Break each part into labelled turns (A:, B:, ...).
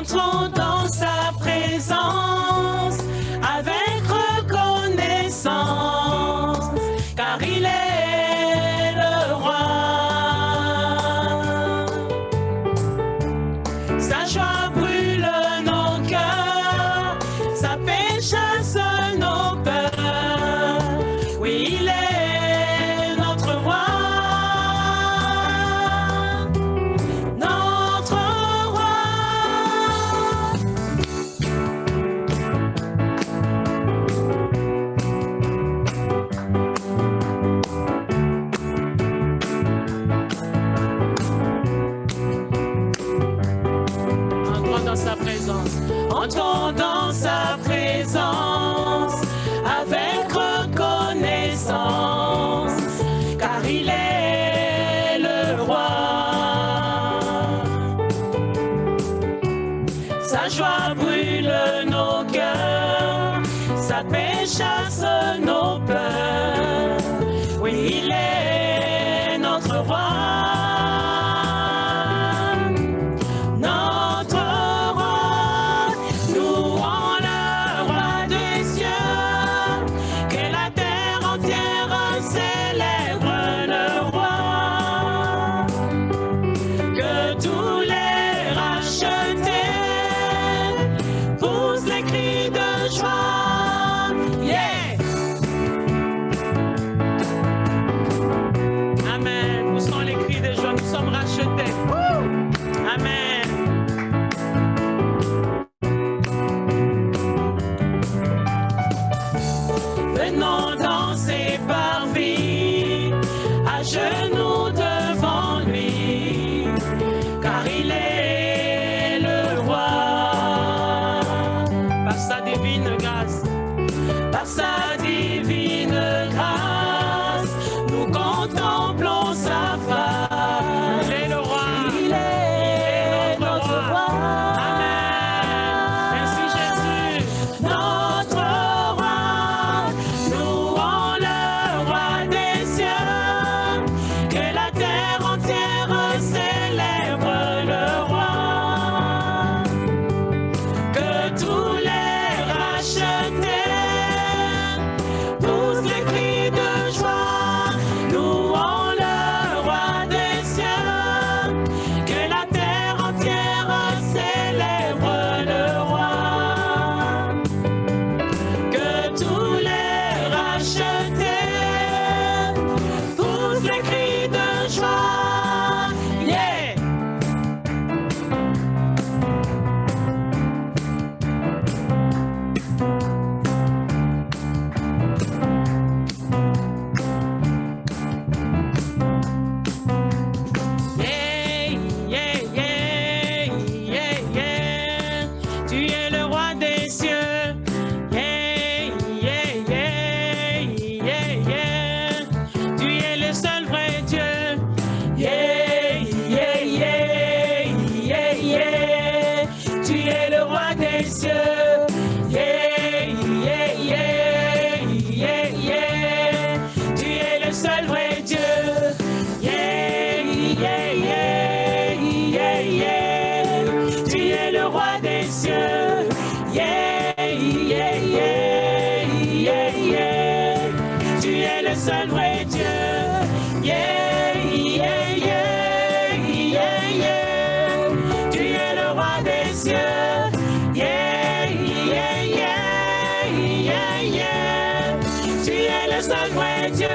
A: Entrons dans sa présence avec reconnaissance, car il est le roi. Sa joie brûle nos cœurs, sa paix chasse nos peurs. Oui, il est notre roi. Notre roi. Entrons dans sa présence. Entrons dans sa présence avec reconnaissance, car il est le roi. Sa joie brûle nos cœurs, sa paix chasse nos peurs. Oui, il est notre roi. Notre roi, louons le roi des cieux, que la terre entière célèbre le roi, que tous les rachetés poussent les cris de joie. Yeah! Amen. Poussons les cris de joie, nous sommes rachetés. Woo! Amen. Venons danser parvis, à genoux devant lui, car il est le roi. Par sa divine grâce, par sa divine grâce, nous contemplons sa face. Il est le roi. Il est notre roi. Amen. Merci Jésus. Notre roi, louons le roi des cieux, que la terre entière célèbre le roi, que tous les rachetés poussent les cris de joie. Louons le roi des cieux, que la terre entière célèbre le roi, que tous les rachetés poussent les cris de joie. Yeah! Yeah, yeah, yeah, yeah, yeah. Tu es le roi des cieux. Yeah, yeah, yeah, yeah, yeah. Tu es le seul vrai Dieu. Yeah, yeah, yeah, yeah, yeah. Tu es le roi des cieux. Yeah, yeah, yeah, yeah, yeah. Tu es le seul vrai Dieu. Yeah, yeah, yeah, yeah, yeah. Tu es le roi des cieux. Yeah, yeah, yeah, yeah, yeah. Tu es le seul vrai Dieu. Yeah, yeah, yeah, yeah, yeah. Tu es le roi des cieux. Yeah, yeah, yeah, yeah, yeah. Tu es le seul vrai Dieu.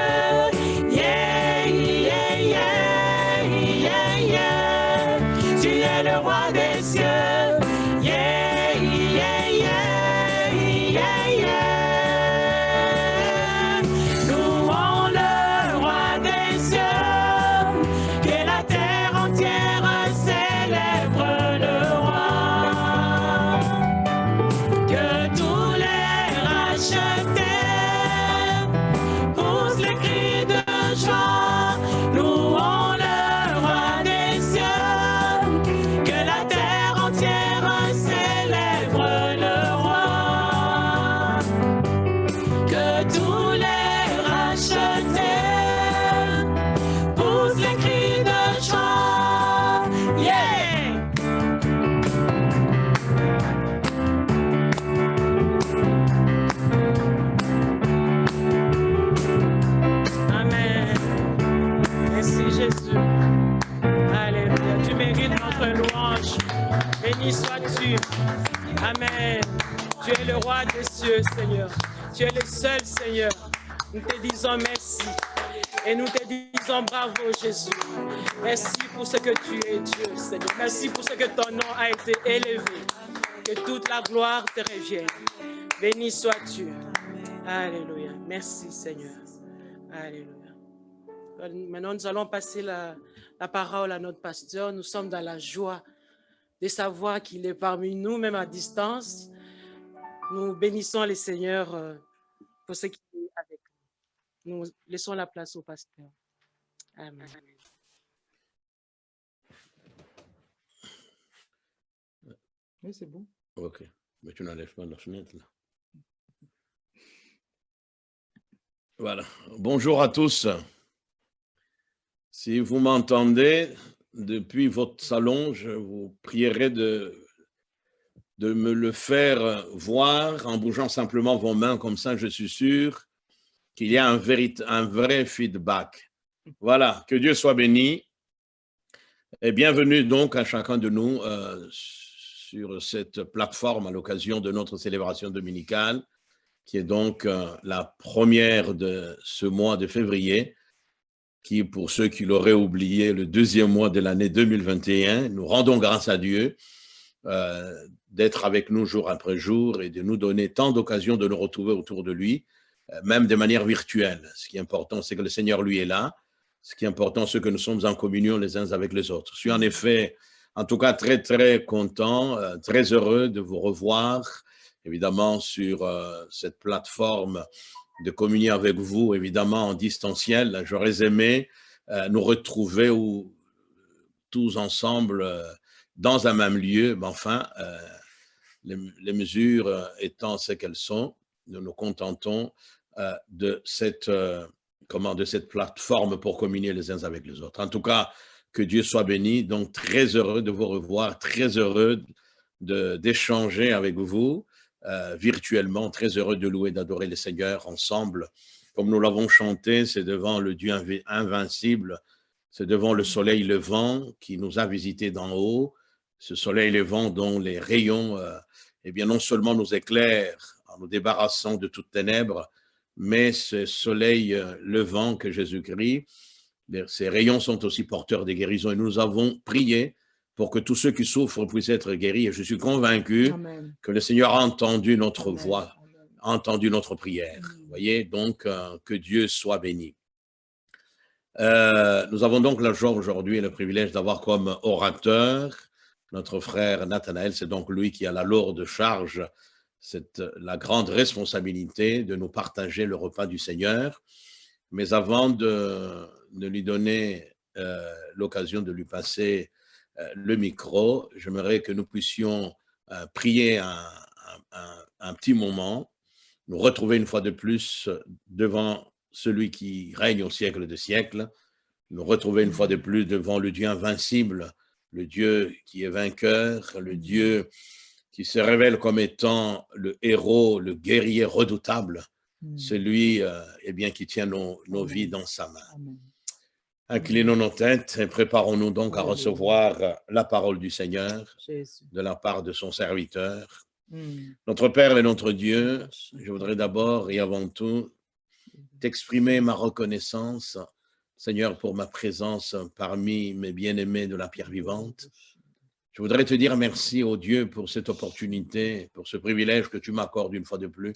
A: Yeah, yeah, yeah, yeah, yeah. Tu es le roi des cieux. Yeah, yeah, yeah, yeah, yeah. Louons le roi des cieux, que la terre entière célèbre le roi, que tous les rachetés poussent les cris de joie. Louons le roi des cieux, que la terre entière Béni sois-tu. Amen. Tu es le roi des cieux, Seigneur. Tu es le seul, Seigneur. Nous te disons merci. Et nous te disons bravo, Jésus. Merci pour ce que tu es, Dieu, Seigneur. Merci pour ce que ton nom a été élevé. Que toute la gloire te revienne. Béni sois-tu. Alléluia. Merci, Seigneur. Alléluia. Maintenant, nous allons passer la parole à notre pasteur. Nous sommes dans la joie de savoir qu'il est parmi nous, même à distance. Nous bénissons les Seigneurs pour ce qui est avec nous. Nous laissons la place au pasteur. Amen.
B: Oui, c'est bon.
C: Ok, mais tu n'enlèves pas la fenêtre là. Voilà. Bonjour à tous. Si vous m'entendez depuis votre salon, je vous prierai de me le faire voir en bougeant simplement vos mains, comme ça je suis sûr qu'il y a un vrai feedback. Voilà, que Dieu soit béni et bienvenue donc à chacun de nous sur cette plateforme à l'occasion de notre célébration dominicale qui est donc la première de ce mois de février, qui, pour ceux qui l'auraient oublié, le deuxième mois de l'année 2021. Nous rendons grâce à Dieu d'être avec nous jour après jour et de nous donner tant d'occasions de nous retrouver autour de lui, même de manière virtuelle. Ce qui est important, c'est que le Seigneur, lui, est là. Ce qui est important, c'est que nous sommes en communion les uns avec les autres. Je suis en effet, en tout cas, très, très content, très heureux de vous revoir, évidemment, sur cette plateforme de communier avec vous, évidemment, en distanciel. J'aurais aimé nous retrouver tous ensemble dans un même lieu, mais enfin, les mesures étant ce qu'elles sont, nous nous contentons de cette plateforme pour communier les uns avec les autres. En tout cas, que Dieu soit béni. Donc, très heureux de vous revoir, très heureux d'échanger avec vous. Virtuellement, très heureux de louer, d'adorer le Seigneur ensemble. Comme nous l'avons chanté, c'est devant le Dieu invincible, c'est devant le soleil levant qui nous a visités d'en haut, ce soleil levant dont les rayons, eh bien, non seulement nous éclairent en nous débarrassant de toutes ténèbres, mais ce soleil levant que Jésus-Christ, ces rayons sont aussi porteurs de guérison et nous avons prié pour que tous ceux qui souffrent puissent être guéris. Et je suis convaincu
B: Amen.
C: que le Seigneur a entendu notre
B: Amen.
C: voix, a entendu notre prière. Vous voyez, donc, que Dieu soit béni. Nous avons donc la joie aujourd'hui et le privilège d'avoir comme orateur notre frère Nathanaël. C'est donc lui qui a la lourde charge, la grande responsabilité de nous partager le repas du Seigneur. Mais avant de lui donner l'occasion de lui passer le micro, j'aimerais que nous puissions prier un petit moment, nous retrouver une fois de plus devant celui qui règne au siècle des siècles, nous retrouver une fois de plus devant le Dieu invincible, le Dieu qui est vainqueur, le Dieu qui se révèle comme étant le héros, le guerrier redoutable, celui eh bien, qui tient nos vies dans sa main.
B: Amen.
C: Inclinons nos têtes et préparons-nous donc à recevoir la parole du Seigneur
B: Jésus.
C: de la part de son serviteur. Notre Père et notre Dieu, je voudrais d'abord et avant tout t'exprimer ma reconnaissance, Seigneur, pour ma présence parmi mes bien-aimés de la pierre vivante. Je voudrais te dire merci, ô Dieu, pour cette opportunité, pour ce privilège que tu m'accordes une fois de plus,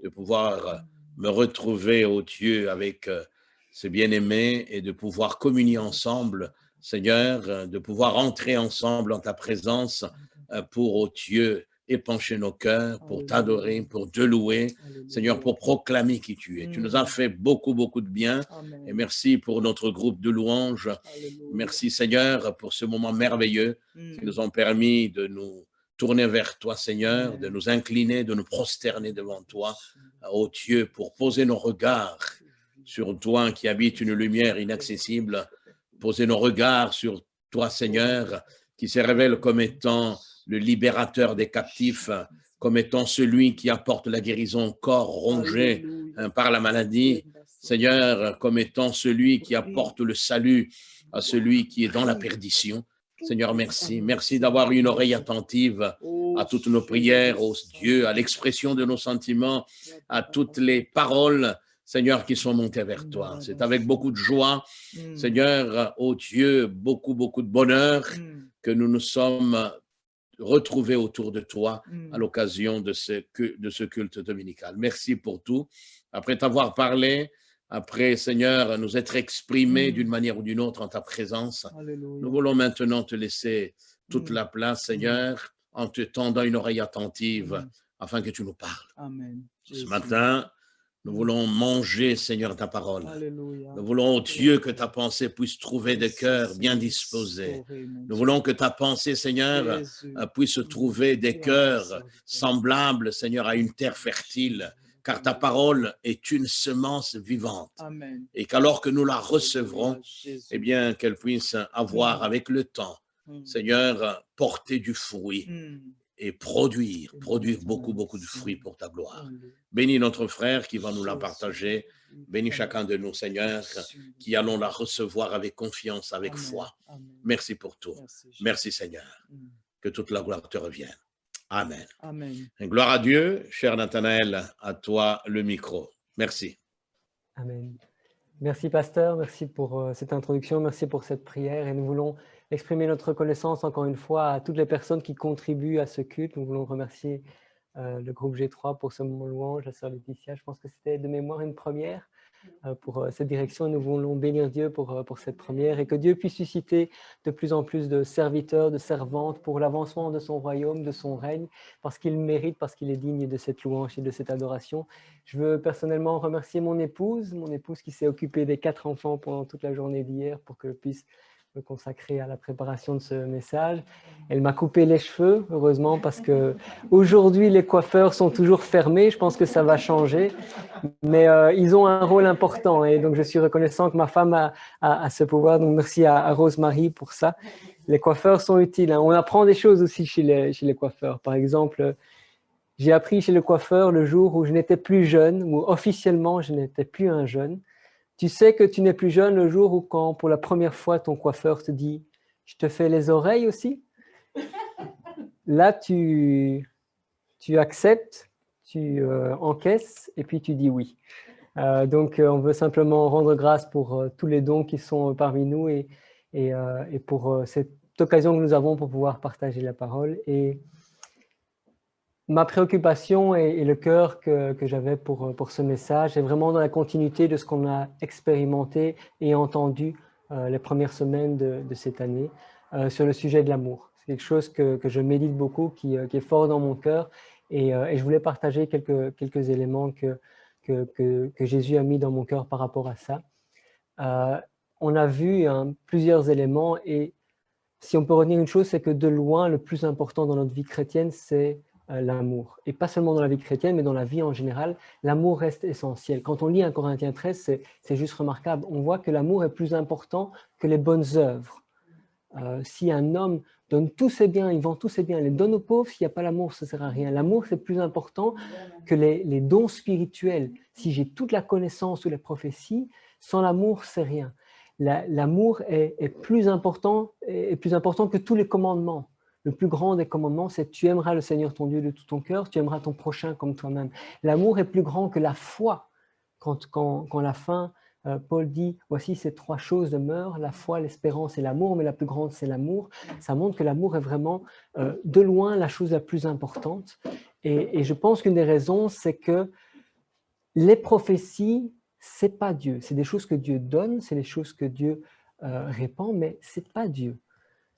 C: de pouvoir me retrouver, ô Dieu, avec ces bien-aimés et de pouvoir communier ensemble, Seigneur, de pouvoir entrer ensemble en ta présence pour, ô Dieu, épancher nos cœurs, pour t'adorer, pour te louer, Seigneur, pour proclamer qui tu es. Tu nous as fait beaucoup, beaucoup de bien.
B: Amen.
C: Et merci pour notre groupe de louanges.
B: Alléluia.
C: Merci, Seigneur, pour ce moment merveilleux qui nous ont permis de nous tourner vers toi, Seigneur, de nous incliner, de nous prosterner devant toi, ô Dieu, pour poser nos regards sur toi qui habite une lumière inaccessible, poser nos regards sur toi, Seigneur, qui se révèle comme étant le libérateur des captifs, comme étant celui qui apporte la guérison au corps rongé par la maladie, Seigneur, comme étant celui qui apporte le salut à celui qui est dans la perdition. Seigneur, merci. Merci d'avoir une oreille attentive à toutes nos prières, ô Dieu, à l'expression de nos sentiments, à toutes les paroles, Seigneur, qui sont montées vers toi. C'est avec beaucoup de joie, Seigneur, ô Dieu, beaucoup de bonheur que nous nous sommes retrouvés autour de toi à l'occasion de ce culte dominical. Merci pour tout. Après t'avoir parlé, après, Seigneur, nous être exprimés d'une manière ou d'une autre en ta présence,
B: Alléluia.
C: nous voulons maintenant te laisser toute la place, Seigneur, en te tendant une oreille attentive afin que tu nous parles.
B: Amen.
C: Ce matin, nous voulons manger, Seigneur, ta parole.
B: Alléluia.
C: Nous voulons, oh Dieu, que ta pensée puisse trouver des cœurs bien disposés. Nous voulons que ta pensée, Seigneur, puisse trouver des cœurs semblables, Seigneur, à une terre fertile, car ta parole est une semence vivante.
B: Amen.
C: Et qu'alors que nous la recevrons, eh bien, qu'elle puisse avoir avec le temps, Seigneur, porter du fruit et produire beaucoup de fruits pour ta gloire. Bénis notre frère qui va nous la partager. Bénis chacun de nous, Seigneur, qui allons la recevoir avec confiance, avec foi. Merci pour tout. Merci, Seigneur. Que toute la gloire te revienne. Amen.
B: Amen.
C: Gloire à Dieu. Cher Nathanaël, à toi le micro. Merci.
D: Amen. Merci, pasteur. Merci pour cette introduction. Merci pour cette prière. Et nous voulons exprimer notre reconnaissance encore une fois à toutes les personnes qui contribuent à ce culte. Nous voulons remercier le groupe G3 pour ce moment louange, la sœur Laetitia. Je pense que c'était de mémoire une première pour cette direction. Nous voulons bénir Dieu pour cette première et que Dieu puisse susciter de plus en plus de serviteurs, de servantes pour l'avancement de son royaume, de son règne, parce qu'il mérite, parce qu'il est digne de cette louange et de cette adoration. Je veux personnellement remercier mon épouse qui s'est occupée des 4 enfants pendant toute la journée d'hier pour que je puisse me consacrer à la préparation de ce message. Elle m'a coupé les cheveux, heureusement, parce que aujourd'hui les coiffeurs sont toujours fermés. Je pense que ça va changer, mais ils ont un rôle important et donc je suis reconnaissant que ma femme a ce pouvoir. Donc merci à Rosemary pour ça. Les coiffeurs sont utiles, hein. On apprend des choses aussi chez les coiffeurs. Par exemple, j'ai appris chez le coiffeur le jour où je n'étais plus jeune, où officiellement je n'étais plus un jeune. Tu sais que tu n'es plus jeune le jour où, quand pour la première fois, ton coiffeur te dit « Je te fais les oreilles aussi ?» Là, tu acceptes, tu encaisses et puis tu dis oui. Donc, on veut simplement rendre grâce pour tous les dons qui sont parmi nous et pour cette occasion que nous avons pour pouvoir partager la parole. Et ma préoccupation et le cœur que j'avais pour ce message est vraiment dans la continuité de ce qu'on a expérimenté et entendu les premières semaines de cette année sur le sujet de l'amour. C'est quelque chose que je médite beaucoup, qui est fort dans mon cœur et je voulais partager quelques éléments que Jésus a mis dans mon cœur par rapport à ça. On a vu plusieurs éléments et si on peut retenir une chose, c'est que de loin, le plus important dans notre vie chrétienne, c'est l'amour. Et pas seulement dans la vie chrétienne, mais dans la vie en général, l'amour reste essentiel. Quand on lit 1 Corinthiens 13, c'est juste remarquable. On voit que l'amour est plus important que les bonnes œuvres. Si un homme donne tous ses biens, il vend tous ses biens, il les donne aux pauvres, s'il n'y a pas l'amour, ça ne sert à rien. L'amour, c'est plus important que les dons spirituels. Si j'ai toute la connaissance ou les prophéties, sans l'amour, c'est rien. L'amour est plus important que tous les commandements. Le plus grand des commandements, c'est « Tu aimeras le Seigneur ton Dieu de tout ton cœur, tu aimeras ton prochain comme toi-même ». L'amour est plus grand que la foi. Quand la fin, Paul dit « Voici ces 3 choses demeurent, la foi, l'espérance et l'amour, mais la plus grande, c'est l'amour ». Ça montre que l'amour est vraiment, de loin, la chose la plus importante. Et je pense qu'une des raisons, c'est que les prophéties, ce n'est pas Dieu. C'est des choses que Dieu donne, c'est des choses que Dieu répand, mais ce n'est pas Dieu.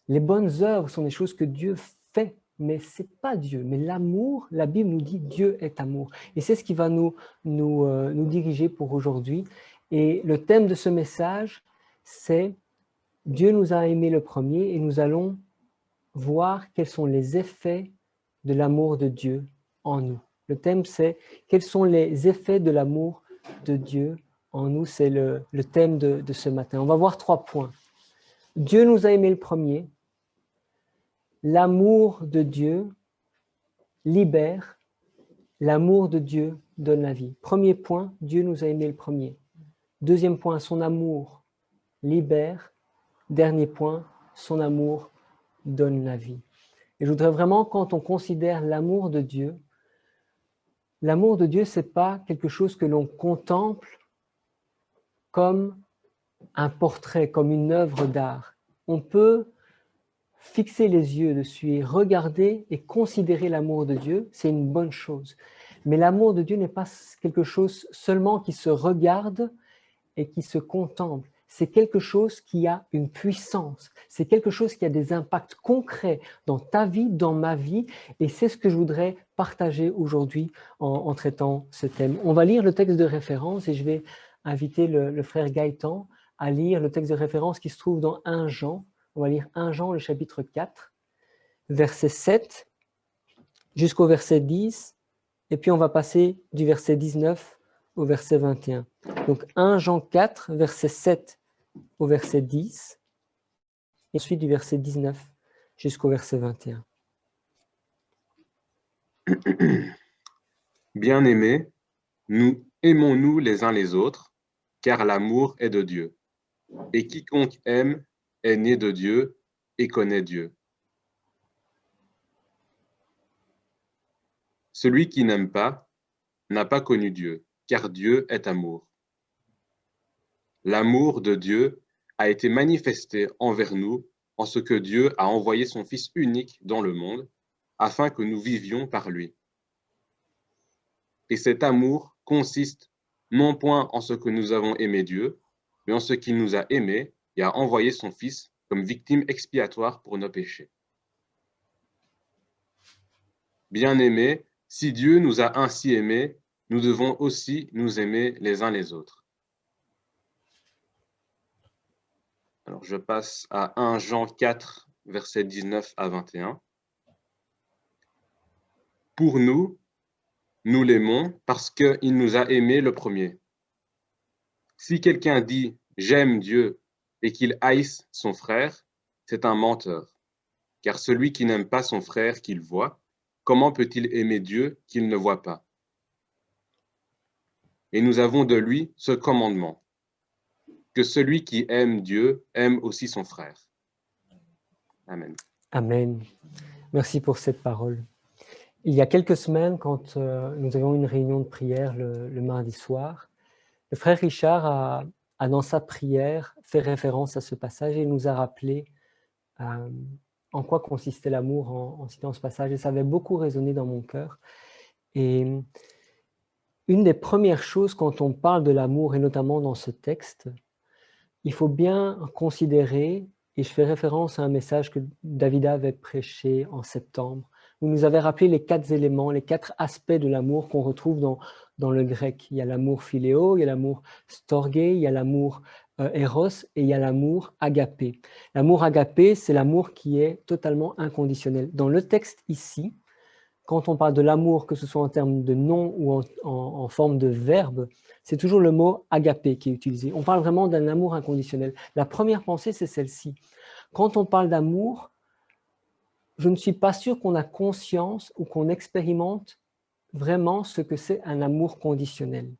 D: Les bonnes œuvres sont des choses que Dieu fait, mais ce n'est pas Dieu. Mais l'amour, la Bible nous dit Dieu est amour. Et c'est ce qui va nous diriger pour aujourd'hui. Et le thème de ce message, c'est Dieu nous a aimés le premier et nous allons voir quels sont les effets de l'amour de Dieu en nous. Le thème, c'est quels sont les effets de l'amour de Dieu en nous. C'est le thème de ce matin. On va voir 3 points. Dieu nous a aimés le premier. L'amour de Dieu libère. L'amour de Dieu donne la vie. Premier point, Dieu nous a aimés le premier. Deuxième point, son amour libère. Dernier point, son amour donne la vie. Et je voudrais vraiment, quand on considère l'amour de Dieu, ce n'est pas quelque chose que l'on contemple comme un portrait, comme une œuvre d'art. On peut fixer les yeux dessus et regarder et considérer l'amour de Dieu, c'est une bonne chose. Mais l'amour de Dieu n'est pas quelque chose seulement qui se regarde et qui se contemple. C'est quelque chose qui a une puissance, c'est quelque chose qui a des impacts concrets dans ta vie, dans ma vie, et c'est ce que je voudrais partager aujourd'hui en traitant ce thème. On va lire le texte de référence et je vais inviter le frère Gaëtan à lire le texte de référence qui se trouve dans 1 Jean. On va lire 1 Jean, le chapitre 4, verset 7 jusqu'au verset 10, et puis on va passer du verset 19 au verset 21. Donc 1 Jean 4, verset 7 au verset 10, et ensuite du verset 19 jusqu'au verset 21.
E: Bien-aimés, nous aimons-nous les uns les autres, car l'amour est de Dieu. Et quiconque aime est né de Dieu et connaît Dieu. Celui qui n'aime pas n'a pas connu Dieu, car Dieu est amour. L'amour de Dieu a été manifesté envers nous en ce que Dieu a envoyé son Fils unique dans le monde, afin que nous vivions par lui. Et cet amour consiste non point en ce que nous avons aimé Dieu, mais en ce qu'il nous a aimés et a envoyé son Fils comme victime expiatoire pour nos péchés. Bien-aimés, si Dieu nous a ainsi aimés, nous devons aussi nous aimer les uns les autres. Alors, je passe à 1 Jean 4, versets 19 à 21. Pour nous, nous l'aimons parce qu'il nous a aimés le premier. Si quelqu'un dit « j'aime Dieu » et qu'il haïsse son frère, c'est un menteur. Car celui qui n'aime pas son frère qu'il voit, comment peut-il aimer Dieu qu'il ne voit pas? Et nous avons de lui ce commandement, que celui qui aime Dieu aime aussi son frère. Amen.
D: Amen. Merci pour cette parole. Il y a quelques semaines, quand nous avions une réunion de prière le mardi soir, le frère Richard a dans sa prière fait référence à ce passage et nous a rappelé en quoi consistait l'amour en citant ce passage. Et ça avait beaucoup résonné dans mon cœur. Et une des premières choses quand on parle de l'amour, et notamment dans ce texte, il faut bien considérer, et je fais référence à un message que Davida avait prêché en septembre, où il nous avait rappelé les 4 éléments, les 4 aspects de l'amour qu'on retrouve dans le grec. Il y a l'amour philéo, il y a l'amour storgé, il y a l'amour éros et il y a l'amour agapé. L'amour agapé, c'est l'amour qui est totalement inconditionnel. Dans le texte ici, quand on parle de l'amour, que ce soit en termes de nom ou en forme de verbe, c'est toujours le mot agapé qui est utilisé. On parle vraiment d'un amour inconditionnel. La première pensée, c'est celle-ci. Quand on parle d'amour, je ne suis pas sûr qu'on a conscience ou qu'on expérimente vraiment ce que c'est un amour conditionnel.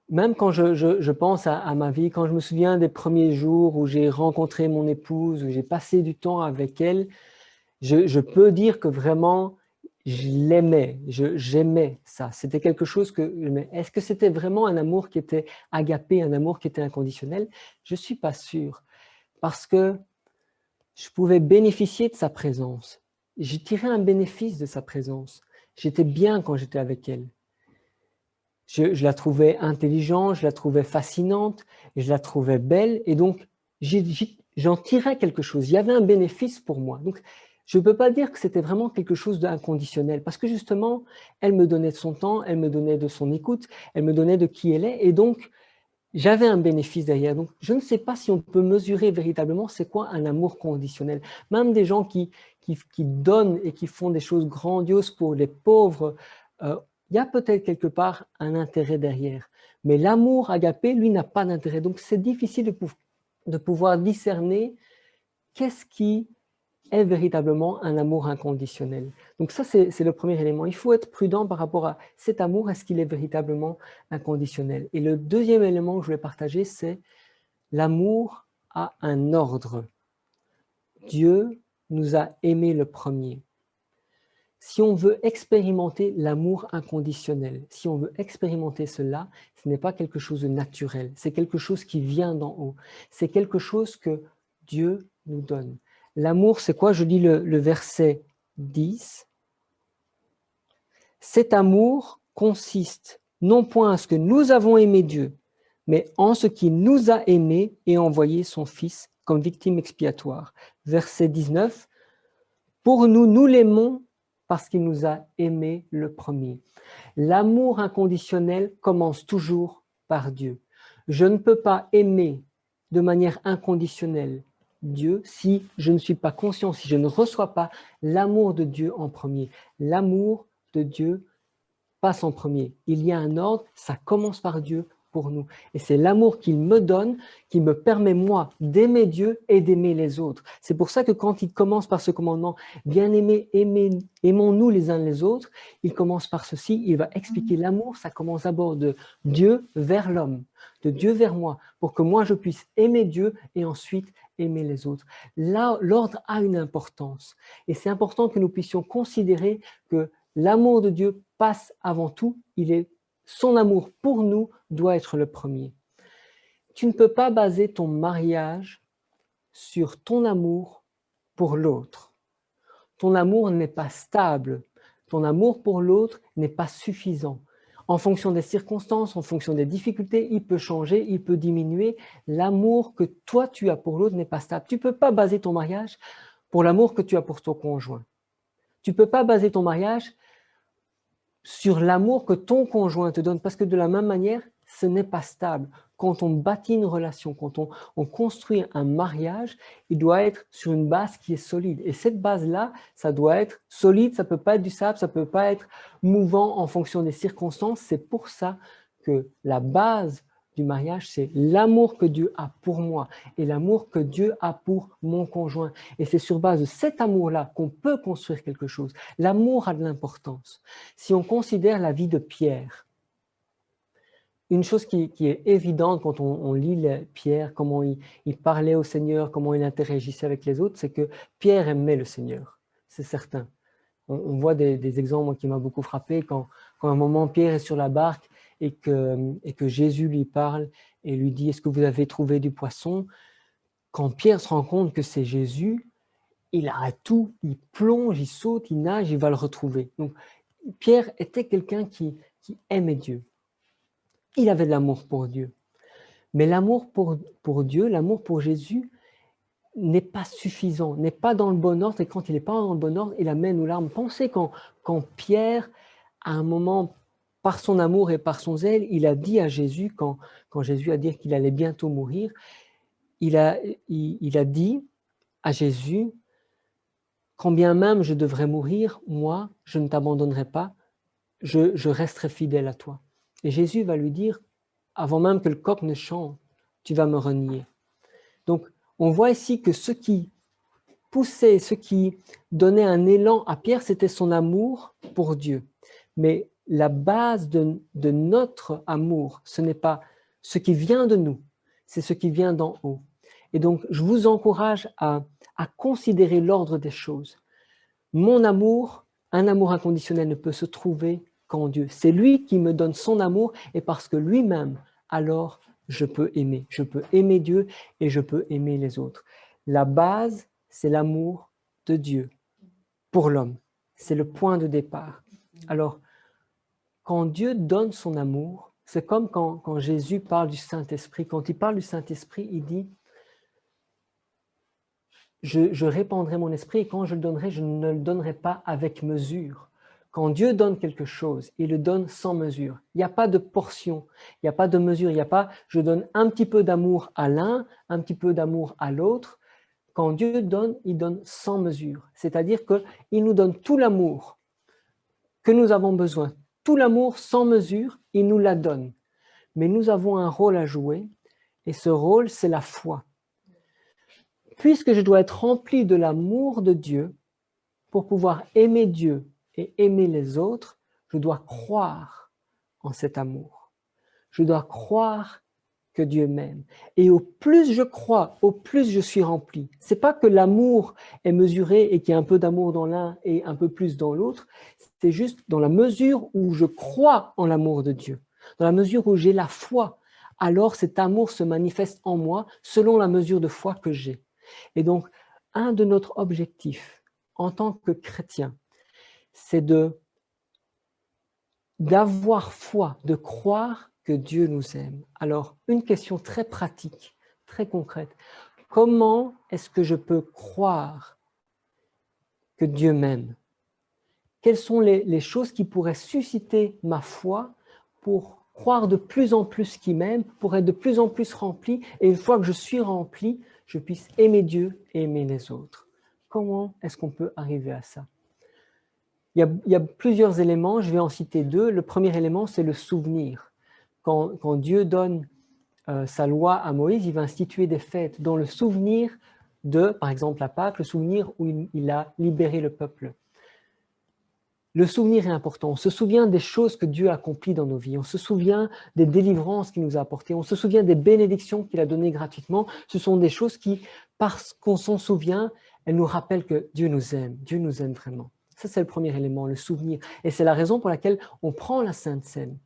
D: Même quand je pense à ma vie, quand je me souviens des premiers jours où j'ai rencontré mon épouse, où j'ai passé du temps avec elle, je peux dire que vraiment, je l'aimais, j'aimais ça. C'était quelque chose que j'aimais. Est-ce que c'était vraiment un amour qui était agapé, un amour qui était inconditionnel? Je ne suis pas sûr. Parce que je pouvais bénéficier de sa présence. J'ai tiré un bénéfice de sa présence. J'étais bien quand j'étais avec elle. Je la trouvais intelligente, je la trouvais fascinante, je la trouvais belle. Et donc, j'en tirais quelque chose. Il y avait un bénéfice pour moi. Donc, je ne peux pas dire que c'était vraiment quelque chose d'inconditionnel. Parce que justement, elle me donnait de son temps, elle me donnait de son écoute, elle me donnait de qui elle est. Et donc, j'avais un bénéfice derrière. Donc, je ne sais pas si on peut mesurer véritablement c'est quoi un amour conditionnel. Même des gens qui donnent et qui font des choses grandioses pour les pauvres, il y a peut-être quelque part un intérêt derrière. Mais l'amour agapé, lui, n'a pas d'intérêt. Donc, c'est difficile de pouvoir discerner qu'est-ce qui est véritablement un amour inconditionnel. Donc ça, c'est le premier élément. Il faut être prudent par rapport à cet amour, est-ce qu'il est véritablement inconditionnel? Et le deuxième élément que je voulais partager, c'est l'amour a un ordre. Dieu nous a aimés le premier. Si on veut expérimenter l'amour inconditionnel, si on veut expérimenter cela, ce n'est pas quelque chose de naturel, c'est quelque chose qui vient d'en haut. C'est quelque chose que Dieu nous donne. L'amour, c'est quoi? Je lis le verset 10. Cet amour consiste non point à ce que nous avons aimé Dieu, mais en ce qu'il nous a aimés et envoyé son Fils comme victime expiatoire. Verset 19. Pour nous, nous l'aimons parce qu'il nous a aimés le premier. L'amour inconditionnel commence toujours par Dieu. Je ne peux pas aimer de manière inconditionnelle Dieu si je ne suis pas conscient, si je ne reçois pas l'amour de Dieu en premier. L'amour de Dieu passe en premier. Il y a un ordre, ça commence par Dieu pour nous. Et c'est l'amour qu'il me donne qui me permet, moi, d'aimer Dieu et d'aimer les autres. C'est pour ça que quand il commence par ce commandement, bien-aimés, aimons-nous les uns les autres, il commence par ceci, il va expliquer l'amour, ça commence d'abord de Dieu vers l'homme, de Dieu vers moi, pour que moi je puisse aimer Dieu et ensuite aimer les autres. Là, l'ordre a une importance. Et c'est important que nous puissions considérer que l'amour de Dieu passe avant tout, son amour pour nous doit être le premier. Tu ne peux pas baser ton mariage sur ton amour pour l'autre. Ton amour n'est pas stable. Ton amour pour l'autre n'est pas suffisant. En fonction des circonstances, en fonction des difficultés, il peut changer, il peut diminuer. L'amour que toi tu as pour l'autre n'est pas stable. Tu ne peux pas baser ton mariage pour l'amour que tu as pour ton conjoint. Tu ne peux pas baser ton mariage sur l'amour que ton conjoint te donne, parce que de la même manière, ce n'est pas stable. Quand on bâtit une relation, quand on construit un mariage, il doit être sur une base qui est solide. Et cette base-là, ça doit être solide, ça ne peut pas être du sable, ça ne peut pas être mouvant en fonction des circonstances. C'est pour ça que la base du mariage, c'est l'amour que Dieu a pour moi et l'amour que Dieu a pour mon conjoint. Et c'est sur base de cet amour-là qu'on peut construire quelque chose. L'amour a de l'importance. Si on considère la vie de Pierre, une chose qui est évidente quand on lit Pierre, comment il parlait au Seigneur, comment il interagissait avec les autres, c'est que Pierre aimait le Seigneur, c'est certain. On voit des exemples qui m'ont beaucoup frappé, quand à un moment Pierre est sur la barque et que Jésus lui parle et lui dit « Est-ce que vous avez trouvé du poisson ?» Quand Pierre se rend compte que c'est Jésus, il arrête tout, il plonge, il saute, il nage, il va le retrouver. Donc Pierre était quelqu'un qui aimait Dieu. Il avait de l'amour pour Dieu. Mais l'amour pour Dieu, l'amour pour Jésus n'est pas suffisant, n'est pas dans le bon ordre. Et quand il n'est pas dans le bon ordre, il amène aux larmes. Pensez quand Pierre, à un moment, par son amour et par son zèle, il a dit à Jésus, quand Jésus a dit qu'il allait bientôt mourir, il a dit à Jésus, « Quand bien même je devrais mourir, moi, je ne t'abandonnerai pas, je resterai fidèle à toi. » Et Jésus va lui dire, avant même que le coq ne chante, tu vas me renier. Donc, on voit ici que ce qui poussait, ce qui donnait un élan à Pierre, c'était son amour pour Dieu. Mais la base de notre amour, ce n'est pas ce qui vient de nous, c'est ce qui vient d'en haut. Et donc, je vous encourage à considérer l'ordre des choses. Mon amour, un amour inconditionnel ne peut se trouver qu'en Dieu. C'est lui qui me donne son amour et parce que lui-même, alors je peux aimer. Je peux aimer Dieu et je peux aimer les autres. La base, c'est l'amour de Dieu pour l'homme. C'est le point de départ. Alors, quand Dieu donne son amour, c'est comme quand Jésus parle du Saint-Esprit. Quand il parle du Saint-Esprit, il dit « Je répandrai mon esprit et quand je le donnerai, je ne le donnerai pas avec mesure. » Quand Dieu donne quelque chose, il le donne sans mesure. Il n'y a pas de portion, il n'y a pas de mesure, il n'y a pas « je donne un petit peu d'amour à l'un, un petit peu d'amour à l'autre ». Quand Dieu donne, il donne sans mesure. C'est-à-dire qu'il nous donne tout l'amour que nous avons besoin. Tout l'amour sans mesure, il nous la donne. Mais nous avons un rôle à jouer et ce rôle, c'est la foi. Puisque je dois être rempli de l'amour de Dieu pour pouvoir aimer Dieu et aimer les autres, je dois croire en cet amour. Je dois croire que Dieu m'aime. Et au plus je crois, au plus je suis rempli. Ce n'est pas que l'amour est mesuré et qu'il y a un peu d'amour dans l'un et un peu plus dans l'autre. C'est juste dans la mesure où je crois en l'amour de Dieu, dans la mesure où j'ai la foi, alors cet amour se manifeste en moi selon la mesure de foi que j'ai. Et donc, un de notre objectifs en tant que chrétien, c'est d'avoir foi, de croire que Dieu nous aime. Alors, une question très pratique, très concrète. Comment est-ce que je peux croire que Dieu m'aime? Quelles sont les choses qui pourraient susciter ma foi pour croire de plus en plus qu'il m'aime, pour être de plus en plus rempli, et une fois que je suis rempli, je puisse aimer Dieu et aimer les autres. Comment est-ce qu'on peut arriver à ça? Il y a plusieurs éléments, je vais en citer deux. Le premier élément, c'est le souvenir. Quand Dieu donne sa loi à Moïse, il va instituer des fêtes dans le souvenir de, par exemple, la Pâque, le souvenir où il a libéré le peuple. Le souvenir est important. On se souvient des choses que Dieu a accomplies dans nos vies. On se souvient des délivrances qu'il nous a apportées. On se souvient des bénédictions qu'il a données gratuitement. Ce sont des choses qui, parce qu'on s'en souvient, elles nous rappellent que Dieu nous aime. Dieu nous aime vraiment. Ça, c'est le premier élément, le souvenir. Et c'est la raison pour laquelle on prend la Sainte Seine.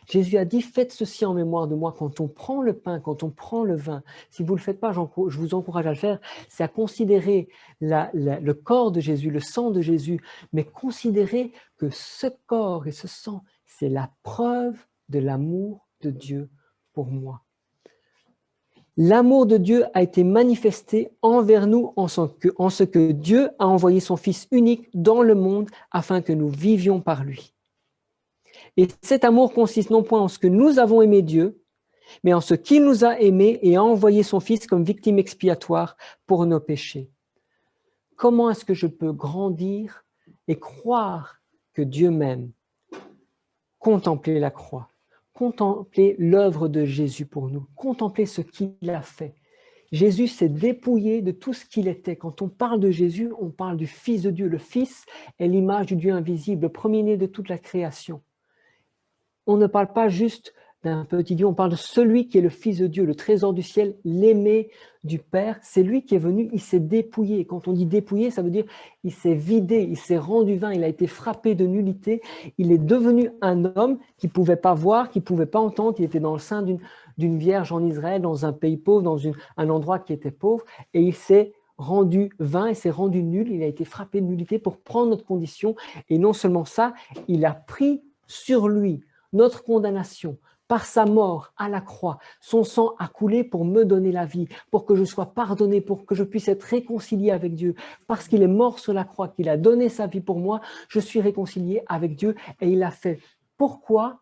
D: Jésus a dit, faites ceci en mémoire de moi quand on prend le pain, quand on prend le vin. Si vous ne le faites pas, je vous encourage à le faire. C'est à considérer le corps de Jésus, le sang de Jésus, mais considérer que ce corps et ce sang, c'est la preuve de l'amour de Dieu pour moi. L'amour de Dieu a été manifesté envers nous en ce que Dieu a envoyé son Fils unique dans le monde afin que nous vivions par lui. Et cet amour consiste non point en ce que nous avons aimé Dieu, mais en ce qu'il nous a aimés et a envoyé son Fils comme victime expiatoire pour nos péchés. Comment est-ce que je peux grandir et croire que Dieu m'aime? Contempler la croix, contempler l'œuvre de Jésus pour nous, contempler ce qu'il a fait. Jésus s'est dépouillé de tout ce qu'il était. Quand on parle de Jésus, on parle du Fils de Dieu. Le Fils est l'image du Dieu invisible, le premier-né de toute la création. On ne parle pas juste d'un petit Dieu, on parle de celui qui est le Fils de Dieu, le trésor du ciel, l'aimé du Père. C'est lui qui est venu, il s'est dépouillé. Quand on dit dépouillé, ça veut dire il s'est vidé, il s'est rendu vain, il a été frappé de nullité. Il est devenu un homme qui ne pouvait pas voir, qui ne pouvait pas entendre. Il était dans le sein d'une vierge en Israël, dans un pays pauvre, dans un endroit qui était pauvre, et il s'est rendu vain, il s'est rendu nul, il a été frappé de nullité pour prendre notre condition. Et non seulement ça, il a pris sur lui notre condamnation, par sa mort à la croix. Son sang a coulé pour me donner la vie, pour que je sois pardonné, pour que je puisse être réconcilié avec Dieu. Parce qu'il est mort sur la croix, qu'il a donné sa vie pour moi, je suis réconcilié avec Dieu et il l'a fait. Pourquoi?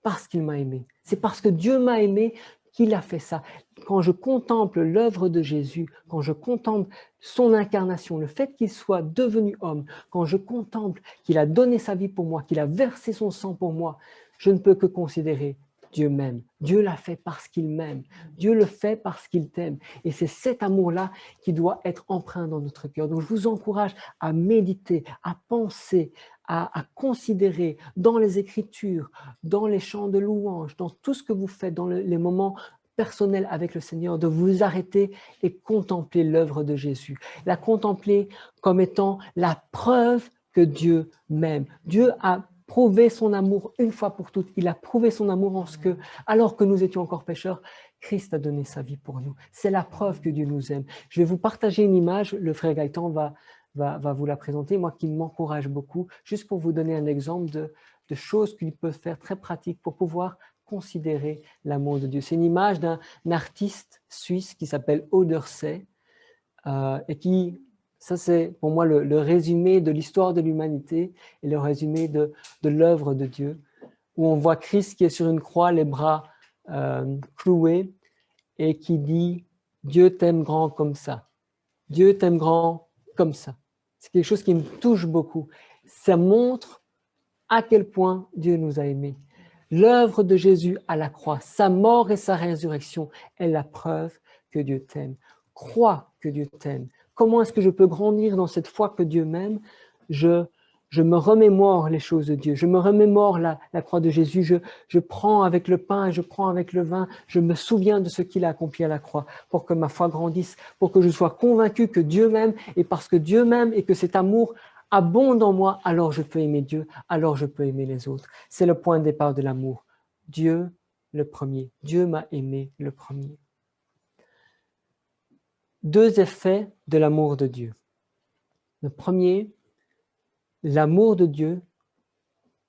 D: Parce qu'il m'a aimé. C'est parce que Dieu m'a aimé qu'il a fait ça. Quand je contemple l'œuvre de Jésus, quand je contemple son incarnation, le fait qu'il soit devenu homme, quand je contemple qu'il a donné sa vie pour moi, qu'il a versé son sang pour moi, je ne peux que considérer Dieu m'aime. Dieu l'a fait parce qu'il m'aime. Dieu le fait parce qu'il t'aime. Et c'est cet amour-là qui doit être empreint dans notre cœur. Donc je vous encourage à méditer, à penser, à considérer dans les Écritures, dans les chants de louange, dans tout ce que vous faites, dans les moments personnels avec le Seigneur, de vous arrêter et contempler l'œuvre de Jésus. La contempler comme étant la preuve que Dieu m'aime. Dieu a prouvé son amour une fois pour toutes. Il a prouvé son amour en ce que, alors que nous étions encore pécheurs, Christ a donné sa vie pour nous. C'est la preuve que Dieu nous aime. Je vais vous partager une image, le frère Gaëtan va vous la présenter, moi qui m'encourage beaucoup, juste pour vous donner un exemple de choses qu'il peut faire très pratiques pour pouvoir considérer l'amour de Dieu. C'est une image d'un artiste suisse qui s'appelle Odersey et qui... Ça, c'est pour moi le résumé de l'histoire de l'humanité et le résumé de l'œuvre de Dieu, où on voit Christ qui est sur une croix, les bras cloués, et qui dit « Dieu t'aime grand comme ça. Dieu t'aime grand comme ça. » C'est quelque chose qui me touche beaucoup. Ça montre à quel point Dieu nous a aimés. L'œuvre de Jésus à la croix, sa mort et sa résurrection est la preuve que Dieu t'aime. Crois que Dieu t'aime. Comment est-ce que je peux grandir dans cette foi que Dieu m'aime? Je je me remémore les choses de Dieu, je me remémore la croix de Jésus, je prends avec le pain et je prends avec le vin, je me souviens de ce qu'il a accompli à la croix pour que ma foi grandisse, pour que je sois convaincu que Dieu m'aime, et parce que Dieu m'aime et que cet amour abonde en moi, alors je peux aimer Dieu, alors je peux aimer les autres. C'est le point de départ de l'amour. Dieu le premier. Dieu m'a aimé le premier. Deux effets de l'amour de Dieu. Le premier, l'amour de Dieu,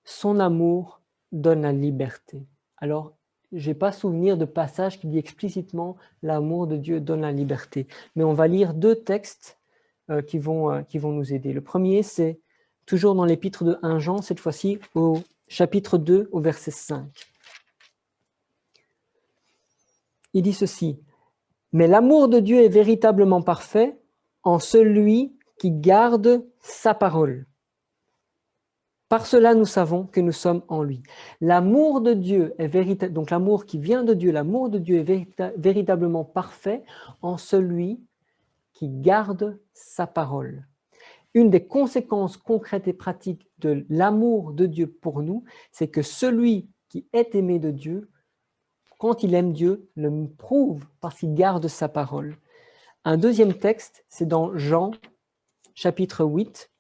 D: son amour donne la liberté. Alors, je n'ai pas souvenir de passage qui dit explicitement l'amour de Dieu donne la liberté. Mais on va lire deux textes qui vont nous aider. Le premier, c'est toujours dans l'épître de 1 Jean, cette fois-ci au chapitre 2, au verset 5. Il dit ceci, « Mais l'amour de Dieu est véritablement parfait en celui qui garde sa parole. Par cela, nous savons que nous sommes en lui. » L'amour de Dieu est véritable, donc l'amour qui vient de Dieu, l'amour de Dieu est véritablement parfait en celui qui garde sa parole. Une des conséquences concrètes et pratiques de l'amour de Dieu pour nous, c'est que celui qui est aimé de Dieu, quand il aime Dieu, le prouve parce qu'il garde sa parole. Un deuxième texte, c'est dans Jean, chapitre 8.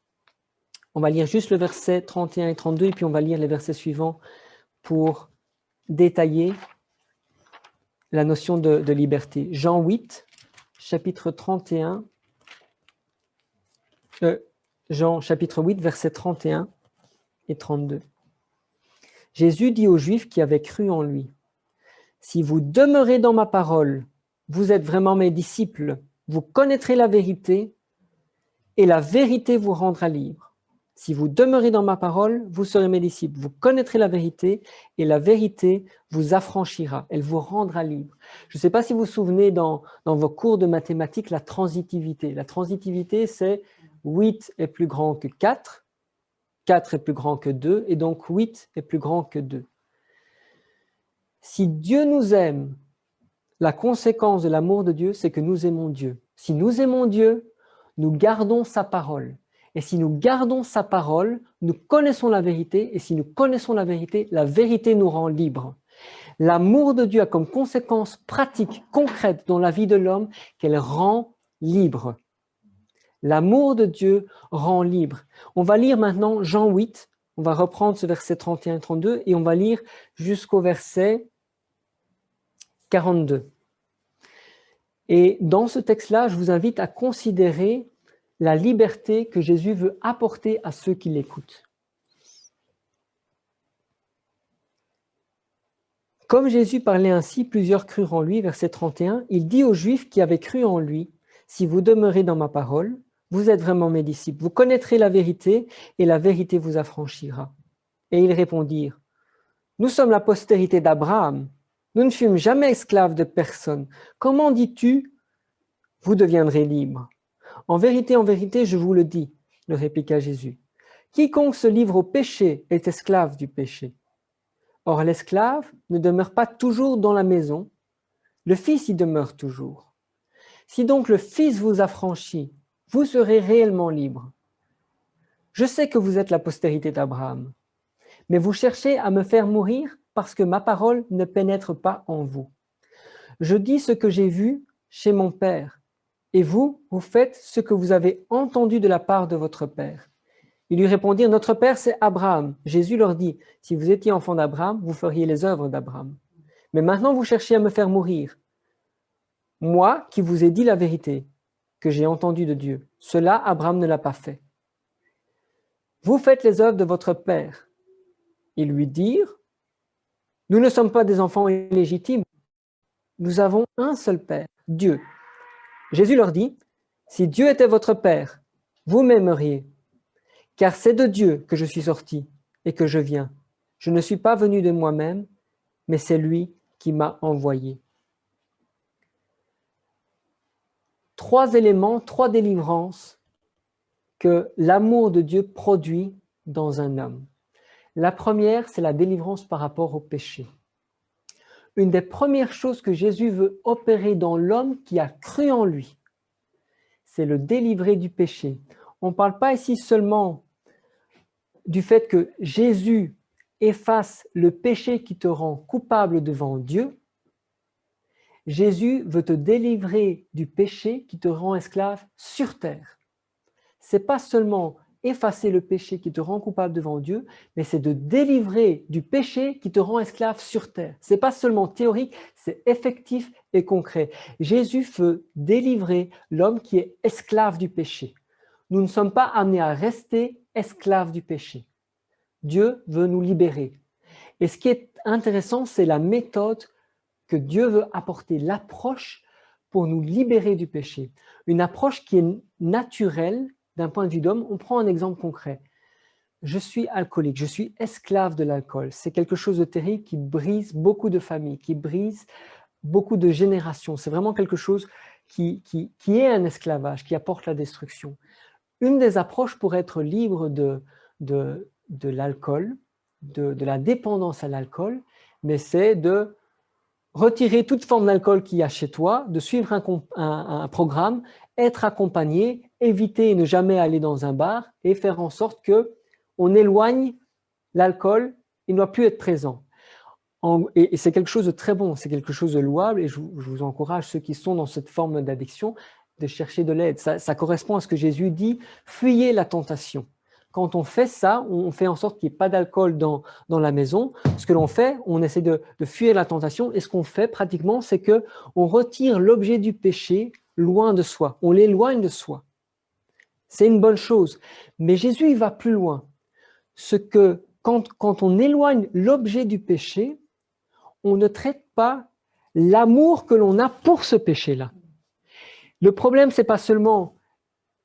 D: On va lire juste le verset 31 et 32, et puis on va lire les versets suivants pour détailler la notion de liberté. Jean 8, chapitre 31, Jean chapitre 8, versets 31 et 32. Jésus dit aux Juifs qui avaient cru en lui, « Si vous demeurez dans ma parole, vous êtes vraiment mes disciples, vous connaîtrez la vérité, et la vérité vous rendra libre. Si vous demeurez dans ma parole, vous serez mes disciples, vous connaîtrez la vérité, et la vérité vous affranchira, elle vous rendra libre. » Je ne sais pas si vous vous souvenez dans vos cours de mathématiques, la transitivité. La transitivité, c'est 8 est plus grand que 4, 4 est plus grand que 2, et donc 8 est plus grand que 2. Si Dieu nous aime, la conséquence de l'amour de Dieu, c'est que nous aimons Dieu. Si nous aimons Dieu, nous gardons sa parole. Et si nous gardons sa parole, nous connaissons la vérité, et si nous connaissons la vérité nous rend libres. L'amour de Dieu a comme conséquence pratique, concrète dans la vie de l'homme, qu'elle rend libre. L'amour de Dieu rend libre. On va lire maintenant Jean 8, on va reprendre ce verset 31 et 32, et on va lire jusqu'au verset 42. Et dans ce texte-là, je vous invite à considérer la liberté que Jésus veut apporter à ceux qui l'écoutent. Comme Jésus parlait ainsi, plusieurs crurent en lui, verset 31, il dit aux Juifs qui avaient cru en lui, « Si vous demeurez dans ma parole, vous êtes vraiment mes disciples, vous connaîtrez la vérité et la vérité vous affranchira. » Et ils répondirent, « Nous sommes la postérité d'Abraham, nous ne fûmes jamais esclaves de personne. Comment dis-tu, vous deviendrez libres ? En vérité, je vous le dis, leur répliqua Jésus. Quiconque se livre au péché est esclave du péché. Or, l'esclave ne demeure pas toujours dans la maison, le Fils y demeure toujours. Si donc le Fils vous affranchit, vous serez réellement libres. Je sais que vous êtes la postérité d'Abraham, mais vous cherchez à me faire mourir parce que ma parole ne pénètre pas en vous. Je dis ce que j'ai vu chez mon Père, et vous, vous faites ce que vous avez entendu de la part de votre Père. Ils lui répondirent, notre Père c'est Abraham. Jésus leur dit, si vous étiez enfant d'Abraham, vous feriez les œuvres d'Abraham. Mais maintenant vous cherchez à me faire mourir. Moi qui vous ai dit la vérité, que j'ai entendue de Dieu, cela Abraham ne l'a pas fait. Vous faites les œuvres de votre Père. Ils lui dirent, nous ne sommes pas des enfants illégitimes, nous avons un seul Père, Dieu. Jésus leur dit, si Dieu était votre Père, vous m'aimeriez, car c'est de Dieu que je suis sorti et que je viens. Je ne suis pas venu de moi-même, mais c'est lui qui m'a envoyé. 3 éléments, 3 délivrances que l'amour de Dieu produit dans un homme. La première, c'est la délivrance par rapport au péché. Une des premières choses que Jésus veut opérer dans l'homme qui a cru en lui, c'est le délivrer du péché. On ne parle pas ici seulement du fait que Jésus efface le péché qui te rend coupable devant Dieu, Jésus veut te délivrer du péché qui te rend esclave sur terre. Ce n'est pas seulement effacer le péché qui te rend coupable devant Dieu, mais c'est de délivrer du péché qui te rend esclave sur terre. Ce n'est pas seulement théorique, c'est effectif et concret. Jésus veut délivrer l'homme qui est esclave du péché. Nous ne sommes pas amenés à rester esclaves du péché. Dieu veut nous libérer. Et ce qui est intéressant, c'est la méthode que Dieu veut apporter, l'approche pour nous libérer du péché. Une approche qui est naturelle d'un point de vue d'homme. On prend un exemple concret. Je suis alcoolique, je suis esclave de l'alcool. C'est quelque chose de terrible qui brise beaucoup de familles, qui brise beaucoup de générations. C'est vraiment quelque chose qui est un esclavage, qui apporte la destruction. Une des approches pour être libre de l'alcool, de la dépendance à l'alcool, mais c'est de retirer toute forme d'alcool qu'il y a chez toi, de suivre un programme, être accompagné, éviter et ne jamais aller dans un bar et faire en sorte qu'on éloigne l'alcool, il ne doit plus être présent. Et c'est quelque chose de très bon, c'est quelque chose de louable et je vous encourage, ceux qui sont dans cette forme d'addiction, de chercher de l'aide. Ça correspond à ce que Jésus dit, fuyez la tentation. Quand on fait ça, on fait en sorte qu'il n'y ait pas d'alcool dans la maison. Ce que l'on fait, on essaie de fuir la tentation. Et ce qu'on fait pratiquement, c'est qu'on retire l'objet du péché loin de soi. On l'éloigne de soi. C'est une bonne chose. Mais Jésus, il va plus loin. Quand on éloigne l'objet du péché, on ne traite pas l'amour que l'on a pour ce péché-là. Le problème, ce n'est pas seulement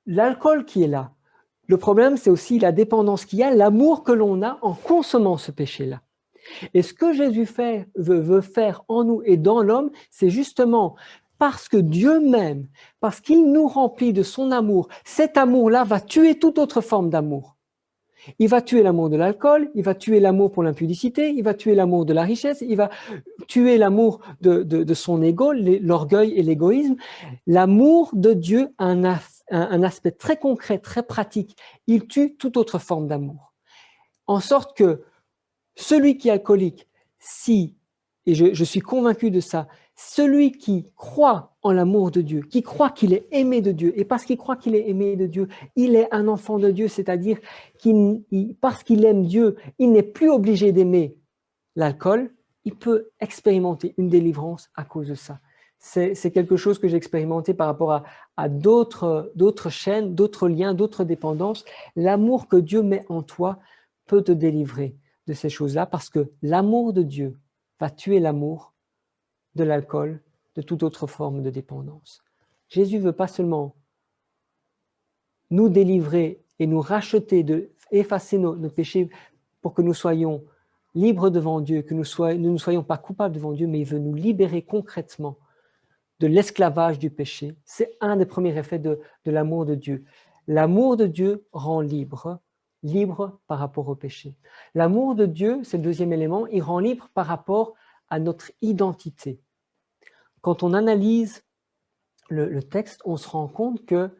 D: l'alcool qui est là. Le problème, c'est aussi la dépendance qu'il y a, l'amour que l'on a en consommant ce péché-là. Et ce que Jésus veut faire en nous et dans l'homme, c'est justement parce que Dieu m'aime, parce qu'il nous remplit de son amour, cet amour-là va tuer toute autre forme d'amour. Il va tuer l'amour de l'alcool, il va tuer l'amour pour l'impudicité, il va tuer l'amour de la richesse, il va tuer l'amour de son ego, l'orgueil et l'égoïsme. L'amour de Dieu a un aspect très concret, très pratique. Il tue toute autre forme d'amour. En sorte que celui qui est alcoolique, et je suis convaincu de ça, celui qui croit en l'amour de Dieu, qui croit qu'il est aimé de Dieu, et parce qu'il croit qu'il est aimé de Dieu, il est un enfant de Dieu, c'est-à-dire parce qu'il aime Dieu, il n'est plus obligé d'aimer l'alcool, il peut expérimenter une délivrance à cause de ça. C'est quelque chose que j'ai expérimenté par rapport à d'autres chaînes, d'autres liens, d'autres dépendances. L'amour que Dieu met en toi peut te délivrer de ces choses-là parce que l'amour de Dieu va tuer l'amour de l'alcool, de toute autre forme de dépendance. Jésus ne veut pas seulement nous délivrer et nous racheter, effacer nos péchés pour que nous soyons libres devant Dieu, que nous ne soyons pas coupables devant Dieu, mais il veut nous libérer concrètement de l'esclavage du péché. C'est un des premiers effets de l'amour de Dieu. L'amour de Dieu rend libre par rapport au péché. L'amour de Dieu, c'est le deuxième élément, il rend libre par rapport à notre identité. Quand on analyse le texte, on se rend compte que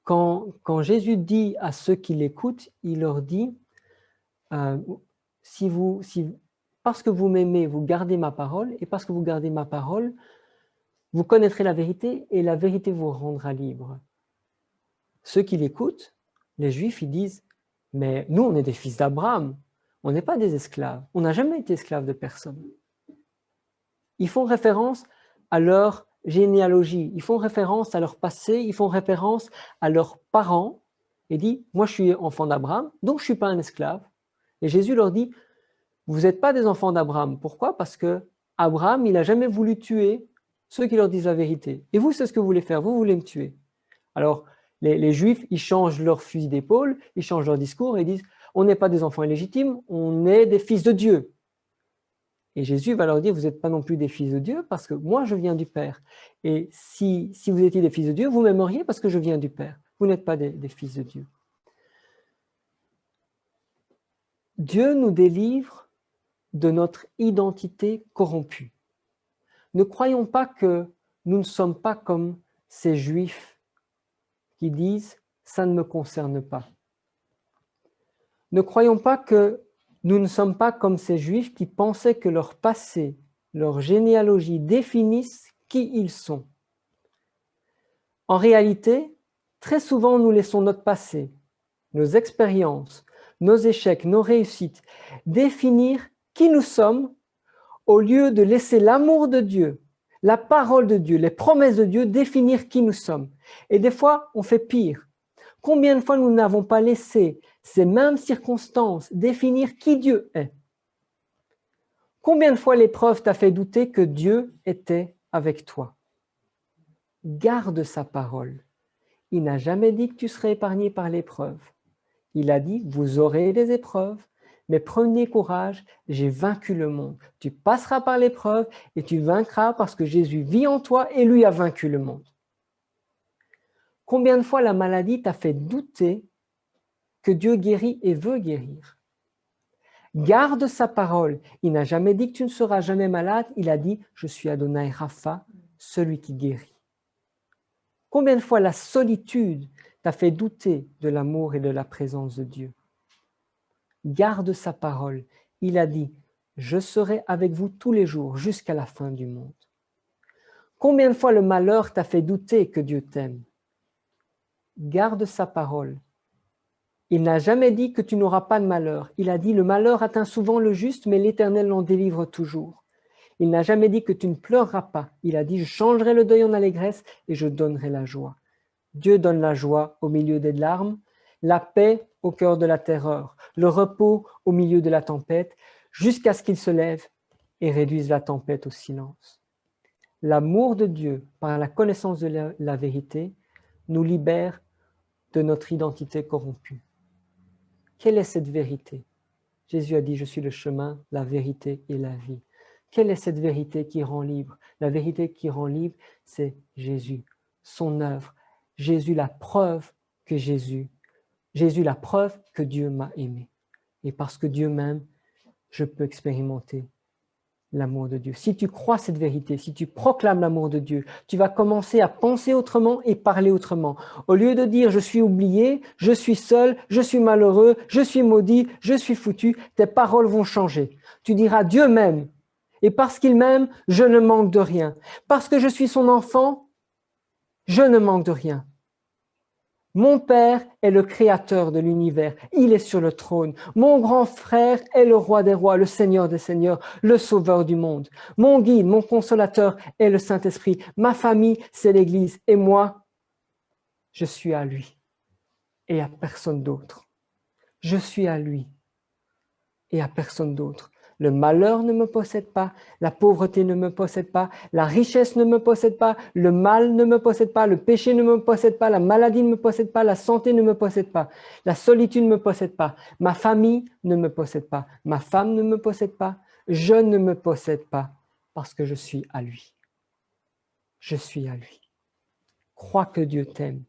D: quand Jésus dit à ceux qui l'écoutent, il leur dit parce que vous m'aimez, vous gardez ma parole, et parce que vous gardez ma parole, vous connaîtrez la vérité, et la vérité vous rendra libre. Ceux qui l'écoutent, les Juifs, ils disent « Mais nous, on est des fils d'Abraham, on n'est pas des esclaves, on n'a jamais été esclaves de personne. » Ils font référence à leur généalogie, ils font référence à leur passé, ils font référence à leurs parents, et disent « Moi, je suis enfant d'Abraham, donc je ne suis pas un esclave. » Et Jésus leur dit « Vous n'êtes pas des enfants d'Abraham. » Pourquoi? Parce que Abraham, il n'a jamais voulu tuer ceux qui leur disent la vérité. Et vous, c'est ce que vous voulez faire, vous voulez me tuer. Alors, les Juifs, ils changent leur fusil d'épaule, ils changent leur discours et disent « On n'est pas des enfants illégitimes, on est des fils de Dieu. » Et Jésus va leur dire « Vous n'êtes pas non plus des fils de Dieu parce que moi, je viens du Père. Et si vous étiez des fils de Dieu, vous m'aimeriez parce que je viens du Père. Vous n'êtes pas des fils de Dieu. » Dieu nous délivre de notre identité corrompue. Ne croyons pas que nous ne sommes pas comme ces Juifs qui disent « ça ne me concerne pas ». Ne croyons pas que nous ne sommes pas comme ces Juifs qui pensaient que leur passé, leur généalogie définissent qui ils sont. En réalité, très souvent, nous laissons notre passé, nos expériences, nos échecs, nos réussites définir qui nous sommes au lieu de laisser l'amour de Dieu, la parole de Dieu, les promesses de Dieu définir qui nous sommes. Et des fois, on fait pire. Combien de fois nous n'avons pas laissé ces mêmes circonstances définir qui Dieu est? Combien de fois l'épreuve t'a fait douter que Dieu était avec toi? Garde sa parole. Il n'a jamais dit que tu serais épargné par l'épreuve. Il a dit, vous aurez des épreuves, mais prenez courage, j'ai vaincu le monde. Tu passeras par l'épreuve et tu vaincras parce que Jésus vit en toi et lui a vaincu le monde. Combien de fois la maladie t'a fait douter que Dieu guérit et veut guérir? Garde sa parole. Il n'a jamais dit que tu ne seras jamais malade. Il a dit, je suis Adonai Rapha, celui qui guérit. Combien de fois la solitude t'a fait douter de l'amour et de la présence de Dieu? Garde sa parole. Il a dit, je serai avec vous tous les jours jusqu'à la fin du monde. Combien de fois le malheur t'a fait douter que Dieu t'aime? Garde sa parole. Il n'a jamais dit que tu n'auras pas de malheur. Il a dit, le malheur atteint souvent le juste, mais l'Éternel l'en délivre toujours. Il n'a jamais dit que tu ne pleureras pas. Il a dit, je changerai le deuil en allégresse et je donnerai la joie. Dieu donne la joie au milieu des larmes, la paix au cœur de la terreur, le repos au milieu de la tempête, jusqu'à ce qu'il se lève et réduise la tempête au silence. L'amour de Dieu, par la connaissance de la vérité, nous libère de notre identité corrompue. Quelle est cette vérité? Jésus a dit, je suis le chemin, la vérité et la vie. Quelle est cette vérité qui rend libre? La vérité qui rend libre, c'est Jésus, son œuvre. Jésus, la preuve que Jésus, la preuve que Dieu m'a aimé. Et parce que Dieu m'aime, je peux expérimenter l'amour de Dieu. Si tu crois cette vérité, si tu proclames l'amour de Dieu, tu vas commencer à penser autrement et parler autrement. Au lieu de dire « je suis oublié, je suis seul, je suis malheureux, je suis maudit, je suis foutu », tes paroles vont changer. Tu diras « Dieu m'aime ». Et parce qu'il m'aime, je ne manque de rien. Parce que je suis son enfant, je ne manque de rien. Mon Père est le créateur de l'univers. Il est sur le trône. Mon grand frère est le roi des rois, le Seigneur des seigneurs, le sauveur du monde. Mon guide, mon consolateur est le Saint-Esprit. Ma famille, c'est l'Église. Et moi, je suis à lui et à personne d'autre. Je suis à lui et à personne d'autre. Le malheur ne me possède pas, la pauvreté ne me possède pas, la richesse ne me possède pas, le mal ne me possède pas, le péché ne me possède pas, la maladie ne me possède pas, la santé ne me possède pas, la solitude ne me possède pas, ma famille ne me possède pas, ma femme ne me possède pas, je ne me possède pas parce que je suis à lui. Je suis à lui. Crois que Dieu t'aime.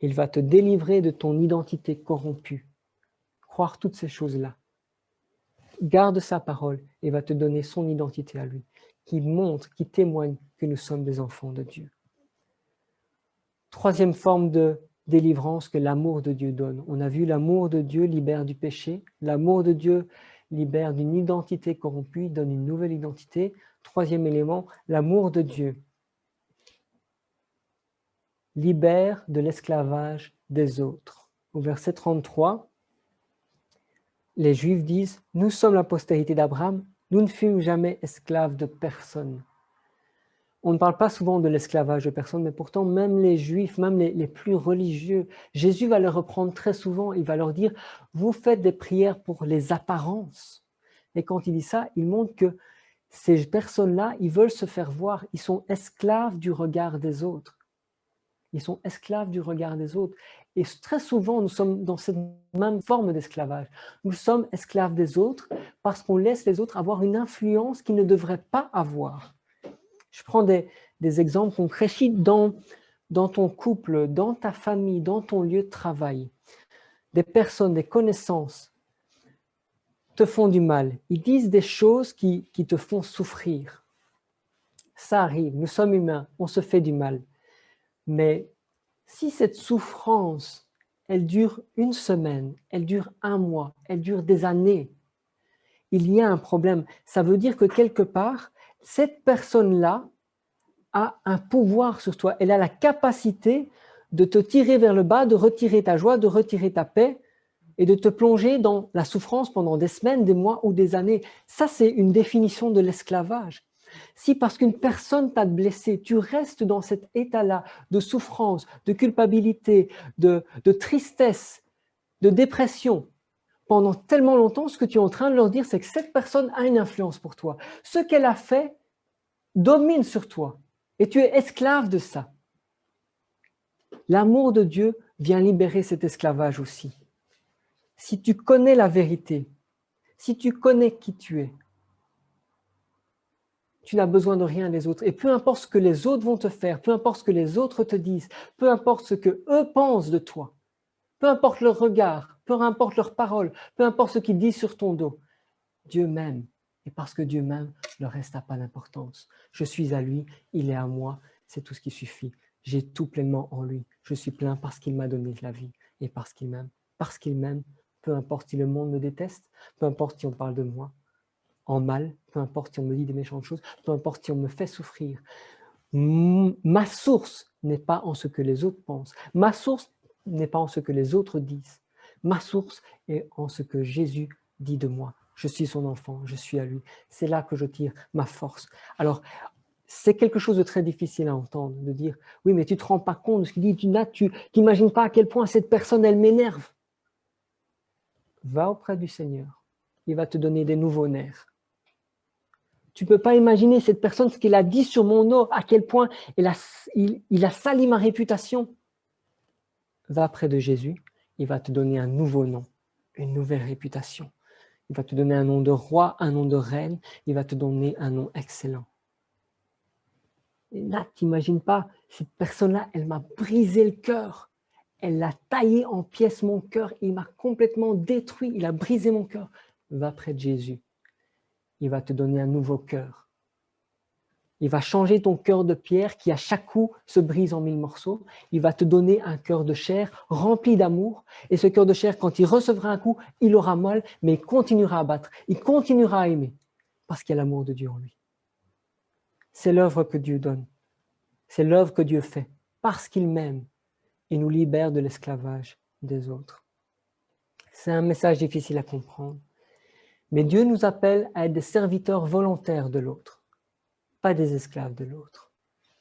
D: Il va te délivrer de ton identité corrompue. Croire toutes ces choses-là. Garde sa parole et va te donner son identité à lui, qui montre, qui témoigne que nous sommes des enfants de Dieu. Troisième forme de délivrance que l'amour de Dieu donne. On a vu l'amour de Dieu libère du péché, l'amour de Dieu libère d'une identité corrompue, donne une nouvelle identité. Troisième élément, l'amour de Dieu libère de l'esclavage des autres. Au verset 33, les Juifs disent, nous sommes la postérité d'Abraham, nous ne fûmes jamais esclaves de personne. On ne parle pas souvent de l'esclavage de personne, mais pourtant même les Juifs, même les plus religieux, Jésus va les reprendre très souvent, il va leur dire, vous faites des prières pour les apparences. Et quand il dit ça, il montre que ces personnes-là, ils veulent se faire voir, ils sont esclaves du regard des autres. Ils sont esclaves du regard des autres. Et très souvent, nous sommes dans cette même forme d'esclavage. Nous sommes esclaves des autres parce qu'on laisse les autres avoir une influence qu'ils ne devraient pas avoir. Je prends des exemples concrets. Dans ton couple, dans ta famille, dans ton lieu de travail, des personnes, des connaissances te font du mal. Ils disent des choses qui te font souffrir. Ça arrive, nous sommes humains, on se fait du mal. Mais si cette souffrance elle dure une semaine, elle dure un mois, elle dure des années, il y a un problème. Ça veut dire que quelque part, cette personne-là a un pouvoir sur toi. Elle a la capacité de te tirer vers le bas, de retirer ta joie, de retirer ta paix et de te plonger dans la souffrance pendant des semaines, des mois ou des années. Ça, c'est une définition de l'esclavage. Si parce qu'une personne t'a blessé, tu restes dans cet état-là de souffrance, de culpabilité, de tristesse, de dépression, pendant tellement longtemps, ce que tu es en train de leur dire, c'est que cette personne a une influence pour toi. Ce qu'elle a fait domine sur toi et tu es esclave de ça. L'amour de Dieu vient libérer cet esclavage aussi. Si tu connais la vérité, si tu connais qui tu es, tu n'as besoin de rien des autres. Et peu importe ce que les autres vont te faire, peu importe ce que les autres te disent, peu importe ce que eux pensent de toi, peu importe leur regard, peu importe leurs paroles, peu importe ce qu'ils disent sur ton dos, Dieu m'aime. Et parce que Dieu m'aime, le reste n'a pas d'importance. Je suis à lui, il est à moi, c'est tout ce qui suffit. J'ai tout pleinement en lui. Je suis plein parce qu'il m'a donné la vie et parce qu'il m'aime. Parce qu'il m'aime, peu importe si le monde me déteste, peu importe si on parle de moi en mal, peu importe si on me dit des méchantes choses, peu importe si on me fait souffrir. Ma source n'est pas en ce que les autres pensent. Ma source n'est pas en ce que les autres disent. Ma source est en ce que Jésus dit de moi. Je suis son enfant, je suis à lui. C'est là que je tire ma force. Alors, c'est quelque chose de très difficile à entendre, de dire, oui, mais tu ne te rends pas compte de ce qu'il dit, tu n'imagines pas à quel point cette personne, elle m'énerve. Va auprès du Seigneur, il va te donner des nouveaux nerfs. Tu ne peux pas imaginer cette personne, ce qu'il a dit sur mon nom, à quel point il a sali ma réputation. Va près de Jésus, il va te donner un nouveau nom, une nouvelle réputation. Il va te donner un nom de roi, un nom de reine, il va te donner un nom excellent. Et là, tu n'imagines pas, cette personne-là, elle m'a brisé le cœur. Elle a taillé en pièces mon cœur, il m'a complètement détruit, il a brisé mon cœur. Va près de Jésus. Il va te donner un nouveau cœur. Il va changer ton cœur de pierre qui à chaque coup se brise en 1000 morceaux. Il va te donner un cœur de chair rempli d'amour. Et ce cœur de chair, quand il recevra un coup, il aura mal, mais il continuera à battre. Il continuera à aimer parce qu'il y a l'amour de Dieu en lui. C'est l'œuvre que Dieu donne. C'est l'œuvre que Dieu fait parce qu'il m'aime et nous libère de l'esclavage des autres. C'est un message difficile à comprendre. Mais Dieu nous appelle à être des serviteurs volontaires de l'autre, pas des esclaves de l'autre.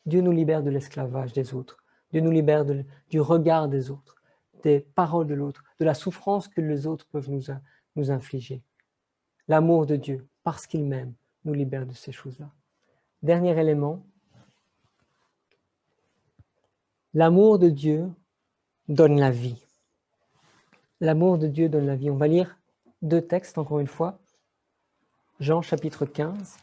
D: Dieu nous libère de l'esclavage des autres. Dieu nous libère du regard des autres, des paroles de l'autre, de la souffrance que les autres peuvent nous infliger. L'amour de Dieu, parce qu'il m'aime, nous libère de ces choses-là. Dernier élément, l'amour de Dieu donne la vie. L'amour de Dieu donne la vie. On va lire 2 textes, encore une fois. Jean chapitre 15.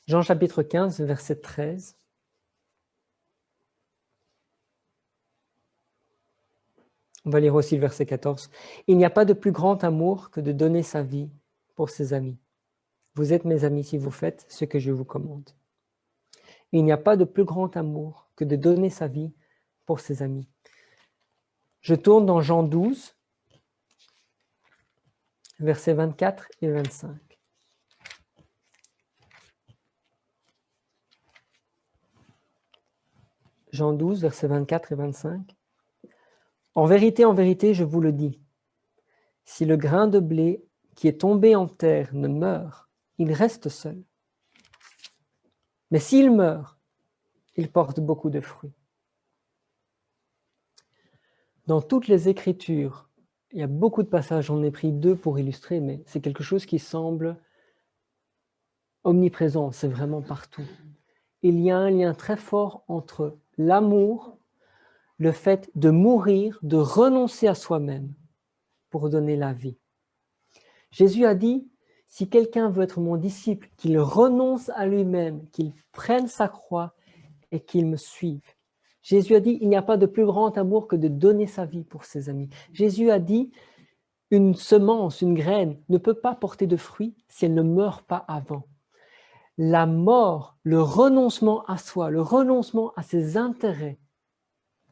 D: Jean chapitre 15, verset 13. On va lire aussi le verset 14. « Il n'y a pas de plus grand amour que de donner sa vie pour ses amis. Vous êtes mes amis si vous faites ce que je vous commande. Il n'y a pas de plus grand amour que de donner sa vie pour ses amis. » Je tourne dans Jean 12, versets 24 et 25. Jean 12, versets 24 et 25. « En vérité, je vous le dis, si le grain de blé qui est tombé en terre ne meurt, il reste seul. Mais s'il meurt, il porte beaucoup de fruits. » Dans toutes les Écritures, il y a beaucoup de passages, j'en ai pris 2 pour illustrer, mais c'est quelque chose qui semble omniprésent, c'est vraiment partout. Il y a un lien très fort entre l'amour, le fait de mourir, de renoncer à soi-même pour donner la vie. Jésus a dit, si quelqu'un veut être mon disciple, qu'il renonce à lui-même, qu'il prenne sa croix et qu'il me suive. Jésus a dit, il n'y a pas de plus grand amour que de donner sa vie pour ses amis. Jésus a dit, une semence, une graine ne peut pas porter de fruits si elle ne meurt pas avant. la mort, le renoncement à soi, le renoncement à ses intérêts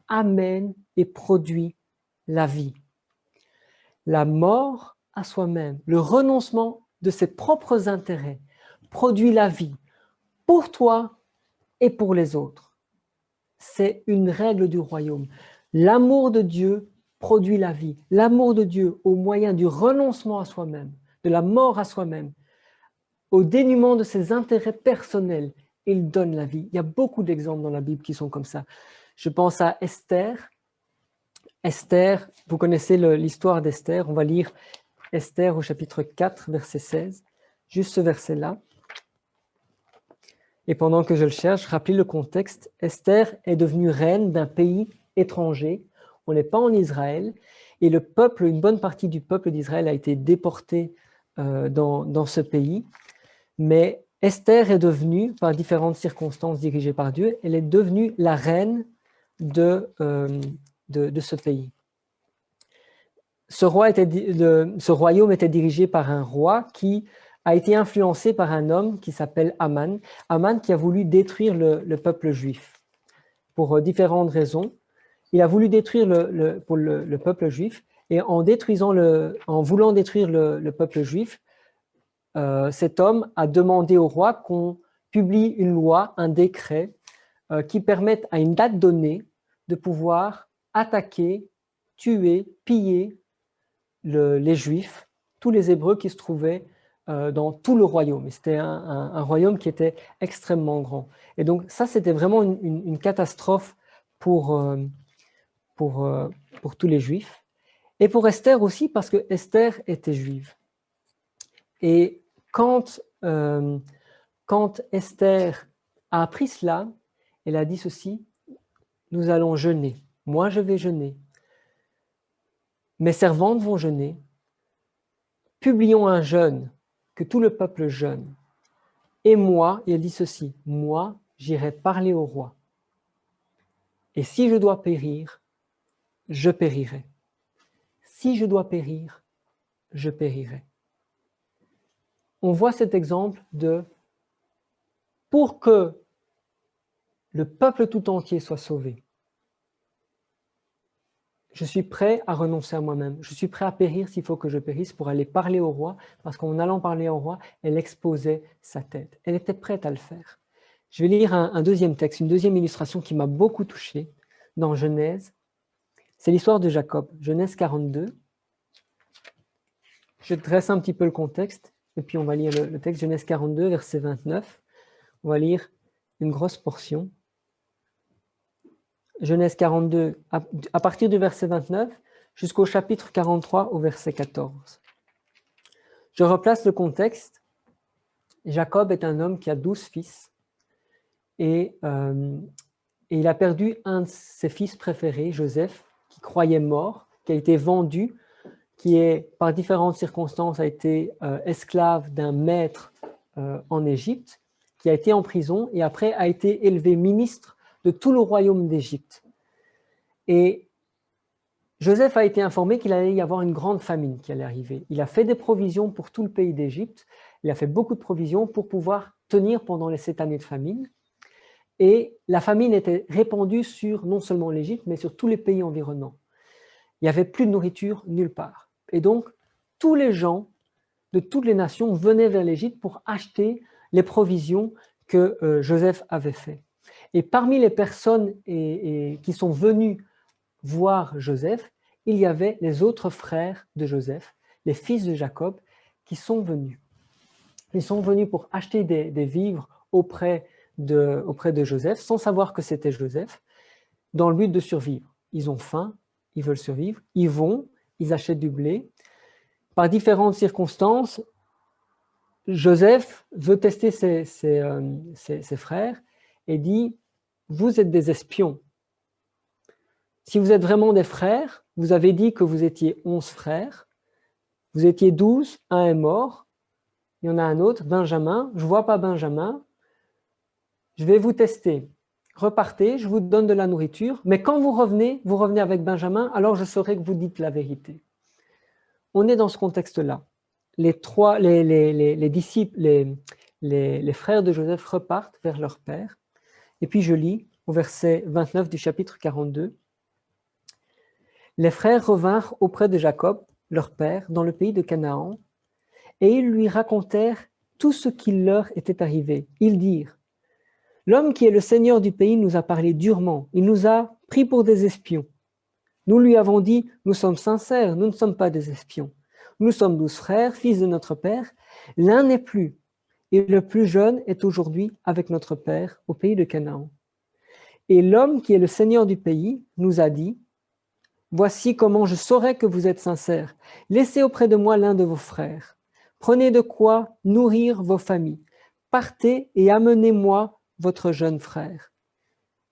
D: amène et produit la vie. La mort à soi-même, le renoncement de ses propres intérêts produit la vie pour toi et pour les autres. C'est une règle du royaume. L'amour de Dieu produit la vie. L'amour de Dieu au moyen du renoncement à soi-même, de la mort à soi-même, au dénuement de ses intérêts personnels, il donne la vie. Il y a beaucoup d'exemples dans la Bible qui sont comme ça. Je pense à Esther. Esther, vous connaissez l'histoire d'Esther. On va lire Esther au chapitre 4, verset 16. Juste ce verset-là. Et pendant que je le cherche, rappelez le contexte. Esther est devenue reine d'un pays étranger. On n'est pas en Israël. Et le peuple, une bonne partie du peuple d'Israël a été déporté dans ce pays. Mais Esther est devenue, par différentes circonstances dirigées par Dieu, elle est devenue la reine de ce pays. Ce royaume était dirigé par un roi qui a été influencé par un homme qui s'appelle Aman. Aman qui a voulu détruire le peuple juif pour différentes raisons. Il a voulu détruire le peuple juif et en voulant détruire le peuple juif, cet homme a demandé au roi qu'on publie une loi, un décret qui permette à une date donnée de pouvoir attaquer, tuer, piller les Juifs, tous les Hébreux qui se trouvaient dans tout le royaume. C'était un royaume qui était extrêmement grand. Et donc ça, c'était vraiment une catastrophe pour tous les Juifs. Et pour Esther aussi, parce que Esther était juive. Et quand Esther a appris cela, elle a dit ceci, nous allons jeûner. Moi, je vais jeûner. Mes servantes vont jeûner. Publions un jeûne, que tout le peuple jeûne. Et moi, il dit ceci, moi, j'irai parler au roi. Et si je dois périr, je périrai. Si je dois périr, je périrai. On voit cet exemple de pour que le peuple tout entier soit sauvé. Je suis prêt à renoncer à moi-même. Je suis prêt à périr s'il faut que je périsse pour aller parler au roi, parce qu'en allant parler au roi, elle exposait sa tête. Elle était prête à le faire. Je vais lire un deuxième texte, une deuxième illustration qui m'a beaucoup touché dans Genèse. C'est l'histoire de Jacob, Genèse 42. Je dresse un petit peu le contexte, et puis on va lire le texte, Genèse 42, verset 29. On va lire une grosse portion. Genèse 42, à partir du verset 29, jusqu'au chapitre 43, au verset 14. Je replace le contexte. Jacob est un homme qui a 12 fils, et il a perdu un de ses fils préférés, Joseph, qui croyait mort, qui a été vendu, qui est, par différentes circonstances, a été esclave d'un maître en Égypte, qui a été en prison et après a été élevé ministre de tout le royaume d'Égypte. Et Joseph a été informé qu'il allait y avoir une grande famine qui allait arriver. Il a fait des provisions pour tout le pays d'Égypte, il a fait beaucoup de provisions pour pouvoir tenir pendant les 7 années de famine. Et la famine était répandue sur non seulement l'Égypte, mais sur tous les pays environnants. Il n'y avait plus de nourriture nulle part. Et donc, tous les gens de toutes les nations venaient vers l'Égypte pour acheter les provisions que Joseph avait fait. Et parmi les personnes qui sont venues voir Joseph, il y avait les autres frères de Joseph, les fils de Jacob, qui sont venus. Ils sont venus pour acheter des vivres auprès de Joseph, sans savoir que c'était Joseph, dans le but de survivre. Ils ont faim, ils veulent survivre, ils achètent du blé. Par différentes circonstances, Joseph veut tester ses frères et dit « Vous êtes des espions. Si vous êtes vraiment des frères, vous avez dit que vous étiez 11 frères, vous étiez 12, un est mort, il y en a un autre, Benjamin, je ne vois pas Benjamin, je vais vous tester. Repartez, je vous donne de la nourriture, mais quand vous revenez avec Benjamin, alors je saurai que vous dites la vérité. » On est dans ce contexte-là. Les disciples, les frères de Joseph repartent vers leur père. Et puis je lis au verset 29 du chapitre 42. Les frères revinrent auprès de Jacob, leur père, dans le pays de Canaan, et ils lui racontèrent tout ce qui leur était arrivé. Ils dirent, « L'homme qui est le seigneur du pays nous a parlé durement, il nous a pris pour des espions. Nous lui avons dit, nous sommes sincères, nous ne sommes pas des espions. Nous sommes 12 frères, fils de notre père, l'un n'est plus, et le plus jeune est aujourd'hui avec notre père au pays de Canaan. Et l'homme qui est le seigneur du pays nous a dit, voici comment je saurai que vous êtes sincères. Laissez auprès de moi l'un de vos frères. Prenez de quoi nourrir vos familles. Partez et amenez-moi votre jeune frère.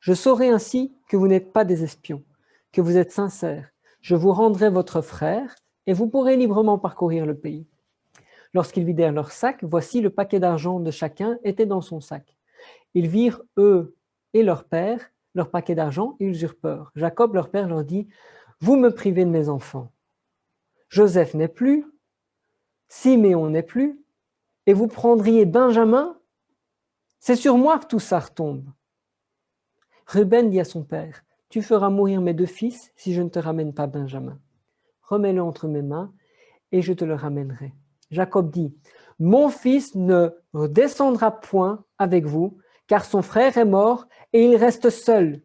D: Je saurai ainsi que vous n'êtes pas des espions, que vous êtes sincères. Je vous rendrai votre frère et vous pourrez librement parcourir le pays. Lorsqu'ils vidèrent leur sac, voici le paquet d'argent de chacun était dans son sac. Ils virent, eux et leur père, leur paquet d'argent et ils eurent peur. Jacob, leur père, leur dit, « Vous me privez de mes enfants. Joseph n'est plus, Siméon n'est plus, et vous prendriez Benjamin? C'est sur moi que tout ça retombe. » Ruben dit à son père, « Tu feras mourir mes 2 fils si je ne te ramène pas Benjamin. Remets-le entre mes mains et je te le ramènerai. » Jacob dit, « Mon fils ne descendra point avec vous, car son frère est mort et il reste seul.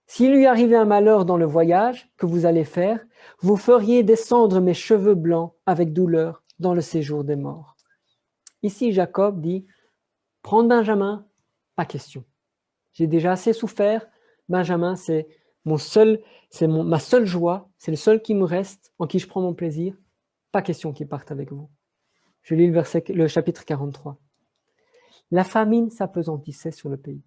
D: S'il lui arrivait un malheur dans le voyage que vous allez faire, vous feriez descendre mes cheveux blancs avec douleur dans le séjour des morts. » Ici, Jacob dit, « Prendre Benjamin, pas question. J'ai déjà assez souffert. Benjamin, c'est ma seule joie, c'est le seul qui me reste, en qui je prends mon plaisir. Pas question qu'il parte avec vous. » Je lis le chapitre 43. La famine s'appesantissait sur le pays.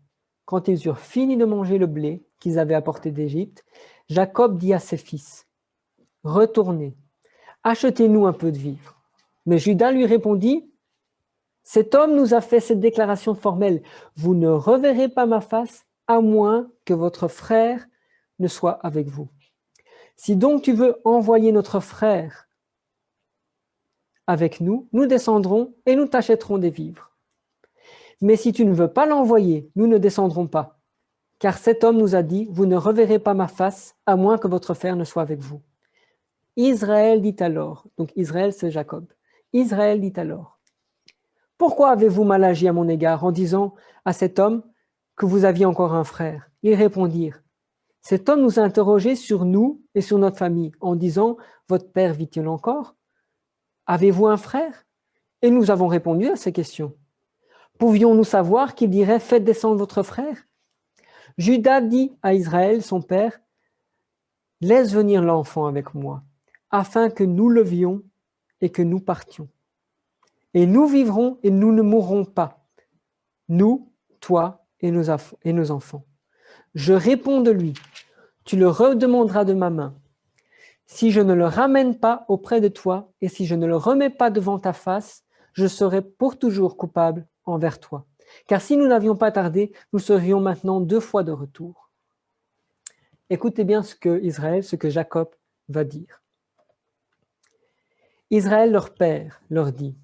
D: Quand ils eurent fini de manger le blé qu'ils avaient apporté d'Égypte, Jacob dit à ses fils, « Retournez, achetez-nous un peu de vivres. » Mais Juda lui répondit, « Cet homme nous a fait cette déclaration formelle. Vous ne reverrez pas ma face à moins que votre frère ne soit avec vous. Si donc tu veux envoyer notre frère avec nous, nous descendrons et nous t'achèterons des vivres. Mais si tu ne veux pas l'envoyer, nous ne descendrons pas. Car cet homme nous a dit, vous ne reverrez pas ma face à moins que votre frère ne soit avec vous. » Israël dit alors, donc Israël c'est Jacob, Israël dit alors, « Pourquoi avez-vous mal agi à mon égard en disant à cet homme que vous aviez encore un frère ?» Ils répondirent, « Cet homme nous a interrogés sur nous et sur notre famille en disant, votre père vit-il encore? Avez-vous un frère? Et nous avons répondu à ces questions. Pouvions-nous savoir qu'il dirait, faites descendre votre frère? Juda dit à Israël, son père, laisse venir l'enfant avec moi, afin que nous levions et que nous partions. Et nous vivrons et nous ne mourrons pas, nous, toi et nos enfants. Je réponds de lui, tu le redemanderas de ma main. Si je ne le ramène pas auprès de toi et si je ne le remets pas devant ta face, je serai pour toujours coupable envers toi. Car si nous n'avions pas tardé, nous serions maintenant 2 fois de retour. Écoutez bien ce que Jacob va dire. Israël, leur père, leur dit,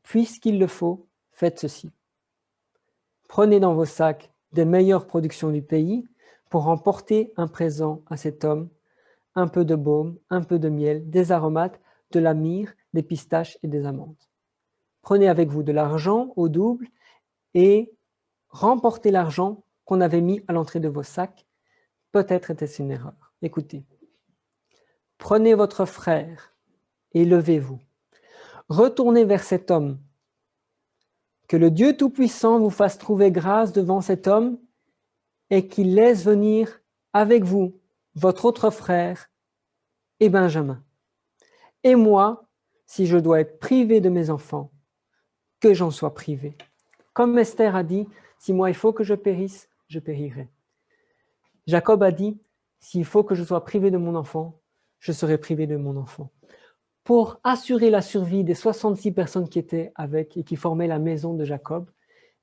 D: puisqu'il le faut, faites ceci. Prenez dans vos sacs des meilleures productions du pays pour emporter un présent à cet homme, un peu de baume, un peu de miel, des aromates, de la myrrhe, des pistaches et des amandes. Prenez avec vous de l'argent au double et remportez l'argent qu'on avait mis à l'entrée de vos sacs. Peut-être était-ce une erreur. Écoutez. Prenez votre frère et levez-vous. Retournez vers cet homme. Que le Dieu Tout-Puissant vous fasse trouver grâce devant cet homme et qu'il laisse venir avec vous votre autre frère et Benjamin. Et moi, si je dois être privé de mes enfants, que j'en sois privé. Comme Esther a dit, si moi il faut que je périsse, je périrai. Jacob a dit, s'il faut que je sois privé de mon enfant, je serai privé de mon enfant. Pour assurer la survie des 66 personnes qui étaient avec et qui formaient la maison de Jacob,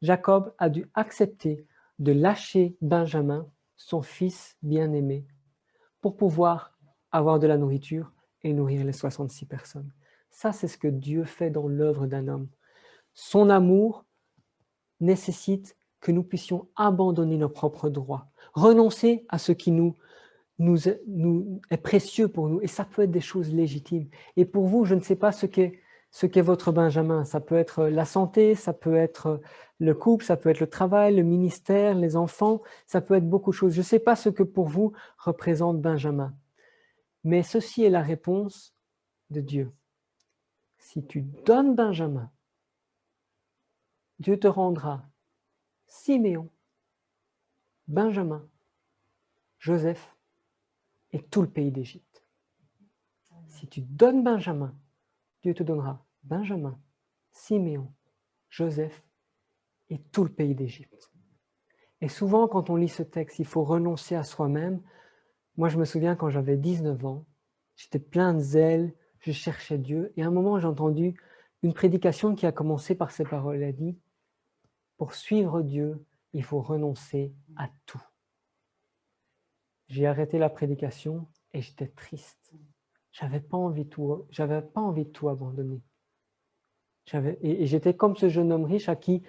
D: Jacob a dû accepter de lâcher Benjamin, son fils bien-aimé, pour pouvoir avoir de la nourriture et nourrir les 66 personnes. Ça, c'est ce que Dieu fait dans l'œuvre d'un homme. Son amour nécessite que nous puissions abandonner nos propres droits, renoncer à ce qui nous est précieux pour nous. Et ça peut être des choses légitimes. Et pour vous, je ne sais pas ce qu'est votre Benjamin. Ça peut être la santé, ça peut être le couple, ça peut être le travail, le ministère, les enfants, ça peut être beaucoup de choses. Je ne sais pas ce que pour vous représente Benjamin. Mais ceci est la réponse de Dieu. Si tu donnes Benjamin, Dieu te rendra Siméon, Benjamin, Joseph et tout le pays d'Égypte. Si tu donnes Benjamin, Dieu te donnera Benjamin, Siméon, Joseph et tout le pays d'Égypte. Et souvent, quand on lit ce texte, il faut renoncer à soi-même. Moi, je me souviens quand j'avais 19 ans, j'étais plein de zèle, je cherchais Dieu. Et à un moment, j'ai entendu une prédication qui a commencé par ces paroles. Elle a dit, pour suivre Dieu, il faut renoncer à tout. J'ai arrêté la prédication et j'étais triste. J'avais pas envie de tout abandonner. Et j'étais comme ce jeune homme riche à qui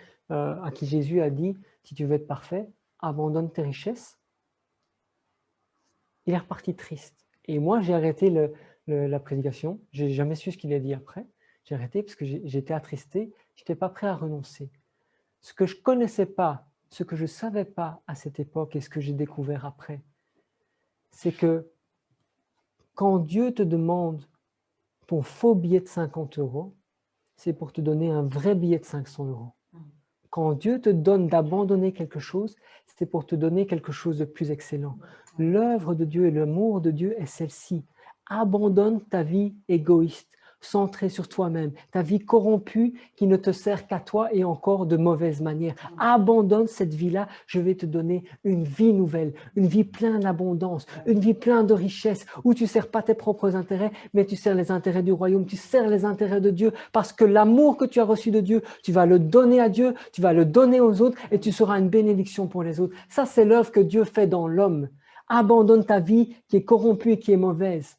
D: Jésus a dit, si tu veux être parfait, abandonne tes richesses. Il est reparti triste. Et moi, j'ai arrêté la prédication. Je n'ai jamais su ce qu'il a dit après. J'ai arrêté parce que j'étais attristé. Je n'étais pas prêt à renoncer. Ce que je ne connaissais pas, ce que je ne savais pas à cette époque et ce que j'ai découvert après, c'est que quand Dieu te demande ton faux billet de 50 €, c'est pour te donner un vrai billet de 500 €. Quand Dieu te donne d'abandonner quelque chose, c'est pour te donner quelque chose de plus excellent. L'œuvre de Dieu et l'amour de Dieu est celle-ci. Abandonne ta vie égoïste, centrée sur toi-même, ta vie corrompue qui ne te sert qu'à toi et encore de mauvaise manière. Abandonne cette vie-là, je vais te donner une vie nouvelle, une vie pleine d'abondance, une vie pleine de richesse, où tu ne sers pas tes propres intérêts, mais tu sers les intérêts du royaume, tu sers les intérêts de Dieu, parce que l'amour que tu as reçu de Dieu, tu vas le donner à Dieu, tu vas le donner aux autres et tu seras une bénédiction pour les autres. Ça, c'est l'œuvre que Dieu fait dans l'homme. Abandonne ta vie qui est corrompue et qui est mauvaise.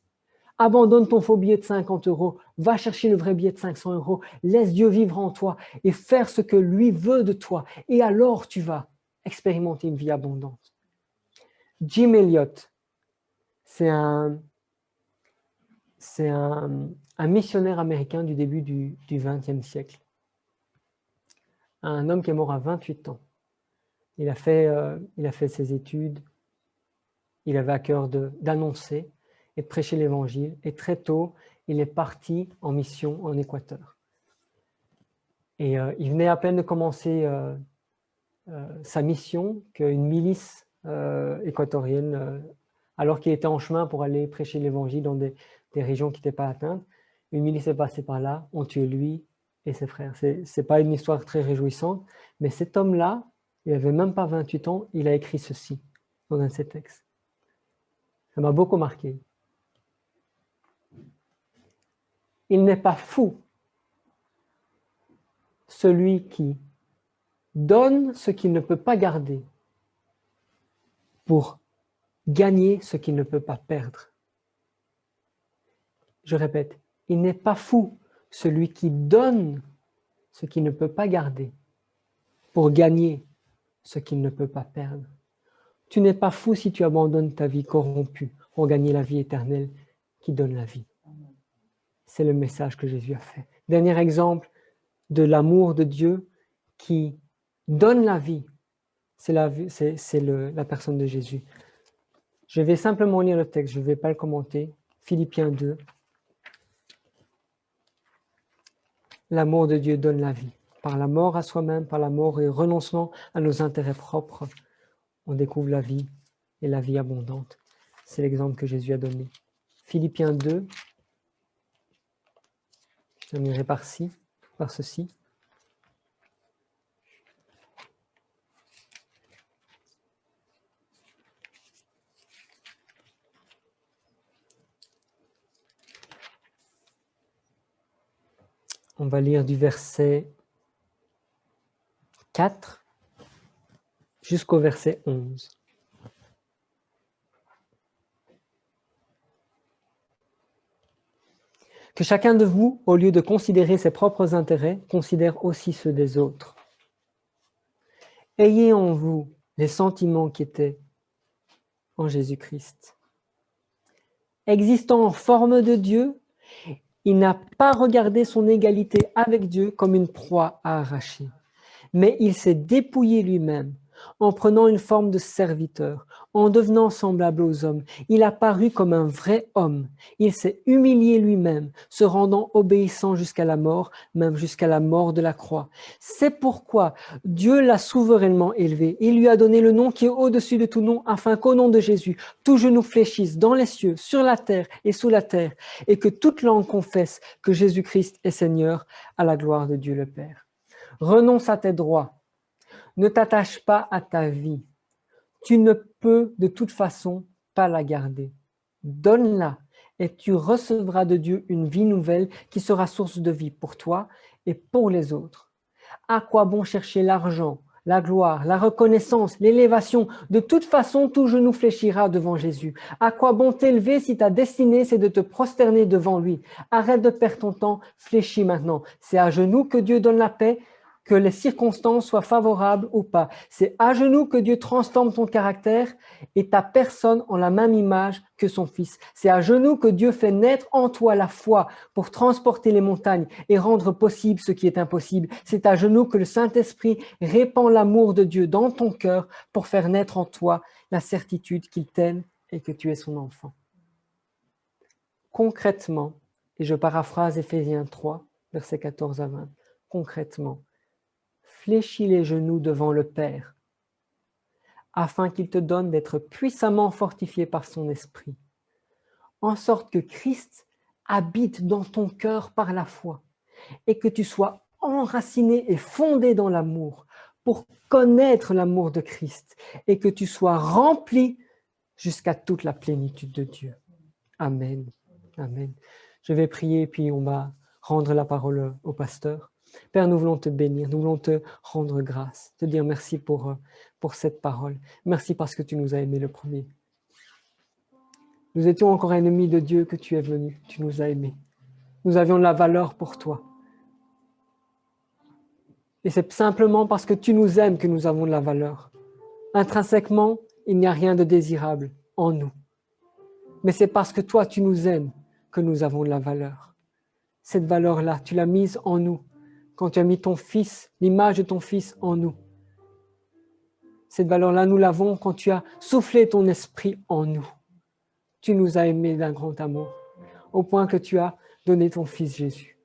D: Abandonne ton faux billet de 50 €, va chercher le vrai billet de 500 €, laisse Dieu vivre en toi et faire ce que lui veut de toi. Et alors tu vas expérimenter une vie abondante. Jim Elliot, c'est un missionnaire américain du début du XXe siècle. Un homme qui est mort à 28 ans. Il a fait ses études, il avait à cœur d'annoncer et de prêcher l'évangile. Et très tôt, il est parti en mission en Équateur. Et il venait à peine de commencer sa mission qu'une milice équatorienne, alors qu'il était en chemin pour aller prêcher l'évangile dans des régions qui n'étaient pas atteintes, une milice est passée par là, ont tué lui et ses frères. Ce n'est pas une histoire très réjouissante, mais cet homme-là, il n'avait même pas 28 ans, il a écrit ceci dans un de ses textes. Ça m'a beaucoup marqué. Il n'est pas fou celui qui donne ce qu'il ne peut pas garder pour gagner ce qu'il ne peut pas perdre. Je répète, il n'est pas fou celui qui donne ce qu'il ne peut pas garder pour gagner ce qu'il ne peut pas perdre. Tu n'es pas fou si tu abandonnes ta vie corrompue pour gagner la vie éternelle qui donne la vie. C'est le message que Jésus a fait. Dernier exemple de l'amour de Dieu qui donne la vie, c'est la personne de Jésus. Je vais simplement lire le texte, je ne vais pas le commenter. Philippiens 2. L'amour de Dieu donne la vie. Par la mort à soi-même, par la mort et renoncement à nos intérêts propres, on découvre la vie et la vie abondante. C'est l'exemple que Jésus a donné. Philippiens 2. Je terminerai par ceci. On va lire du verset 4 jusqu'au verset 11. Que chacun de vous, au lieu de considérer ses propres intérêts, considère aussi ceux des autres. Ayez en vous les sentiments qui étaient en Jésus-Christ. Existant en forme de Dieu, il n'a pas regardé son égalité avec Dieu comme une proie à arracher, mais il s'est dépouillé lui-même en prenant une forme de serviteur, en devenant semblable aux hommes. Il a paru comme un vrai homme. Il s'est humilié lui-même, se rendant obéissant jusqu'à la mort, même jusqu'à la mort de la croix. C'est pourquoi Dieu l'a souverainement élevé. Il lui a donné le nom qui est au-dessus de tout nom, afin qu'au nom de Jésus, tout genou fléchisse dans les cieux, sur la terre et sous la terre, et que toute langue confesse que Jésus-Christ est Seigneur, à la gloire de Dieu le Père. Renonce à tes droits. Ne t'attache pas à ta vie. Tu ne peux de toute façon pas la garder. Donne-la et tu recevras de Dieu une vie nouvelle qui sera source de vie pour toi et pour les autres. À quoi bon chercher l'argent, la gloire, la reconnaissance, l'élévation? De toute façon, tout genou fléchira devant Jésus. À quoi bon t'élever si ta destinée, c'est de te prosterner devant lui? Arrête de perdre ton temps, fléchis maintenant. C'est à genoux que Dieu donne la paix, que les circonstances soient favorables ou pas. C'est à genoux que Dieu transforme ton caractère et ta personne en la même image que son Fils. C'est à genoux que Dieu fait naître en toi la foi pour transporter les montagnes et rendre possible ce qui est impossible. C'est à genoux que le Saint-Esprit répand l'amour de Dieu dans ton cœur pour faire naître en toi la certitude qu'il t'aime et que tu es son enfant. Concrètement, et je paraphrase Éphésiens 3, versets 14 à 20, concrètement, fléchis les genoux devant le Père, afin qu'il te donne d'être puissamment fortifié par son esprit, en sorte que Christ habite dans ton cœur par la foi, et que tu sois enraciné et fondé dans l'amour, pour connaître l'amour de Christ, et que tu sois rempli jusqu'à toute la plénitude de Dieu. Amen. Amen. Je vais prier, puis on va rendre la parole au pasteur. Père, nous voulons te bénir, nous voulons te rendre grâce, te dire merci pour cette parole. Merci parce que tu nous as aimés le premier. Nous étions encore ennemis de Dieu que tu es venu, tu nous as aimés. Nous avions de la valeur pour toi. Et c'est simplement parce que tu nous aimes que nous avons de la valeur. Intrinsèquement, il n'y a rien de désirable en nous. Mais c'est parce que toi, tu nous aimes que nous avons de la valeur. Cette valeur-là, tu l'as mise en nous. Quand tu as mis ton Fils, l'image de ton Fils en nous. Cette valeur-là, nous l'avons quand tu as soufflé ton esprit en nous. Tu nous as aimés d'un grand amour, au point que tu as donné ton Fils Jésus.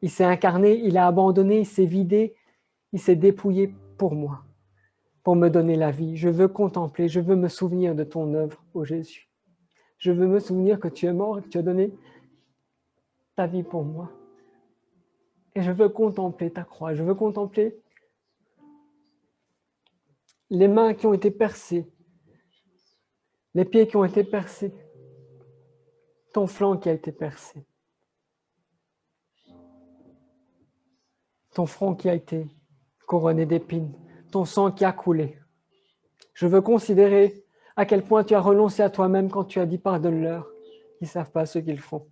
D: Il s'est incarné, il a abandonné, il s'est vidé, il s'est dépouillé pour moi, pour me donner la vie. Je veux contempler, je veux me souvenir de ton œuvre, ô Jésus. Je veux me souvenir que tu es mort et que tu as donné ta vie pour moi. Et je veux contempler ta croix, je veux contempler les mains qui ont été percées, les pieds qui ont été percés, ton flanc qui a été percé, ton front qui a été couronné d'épines, ton sang qui a coulé. Je veux considérer à quel point tu as renoncé à toi-même quand tu as dit pardonne-leur, ils ne savent pas ce qu'ils font.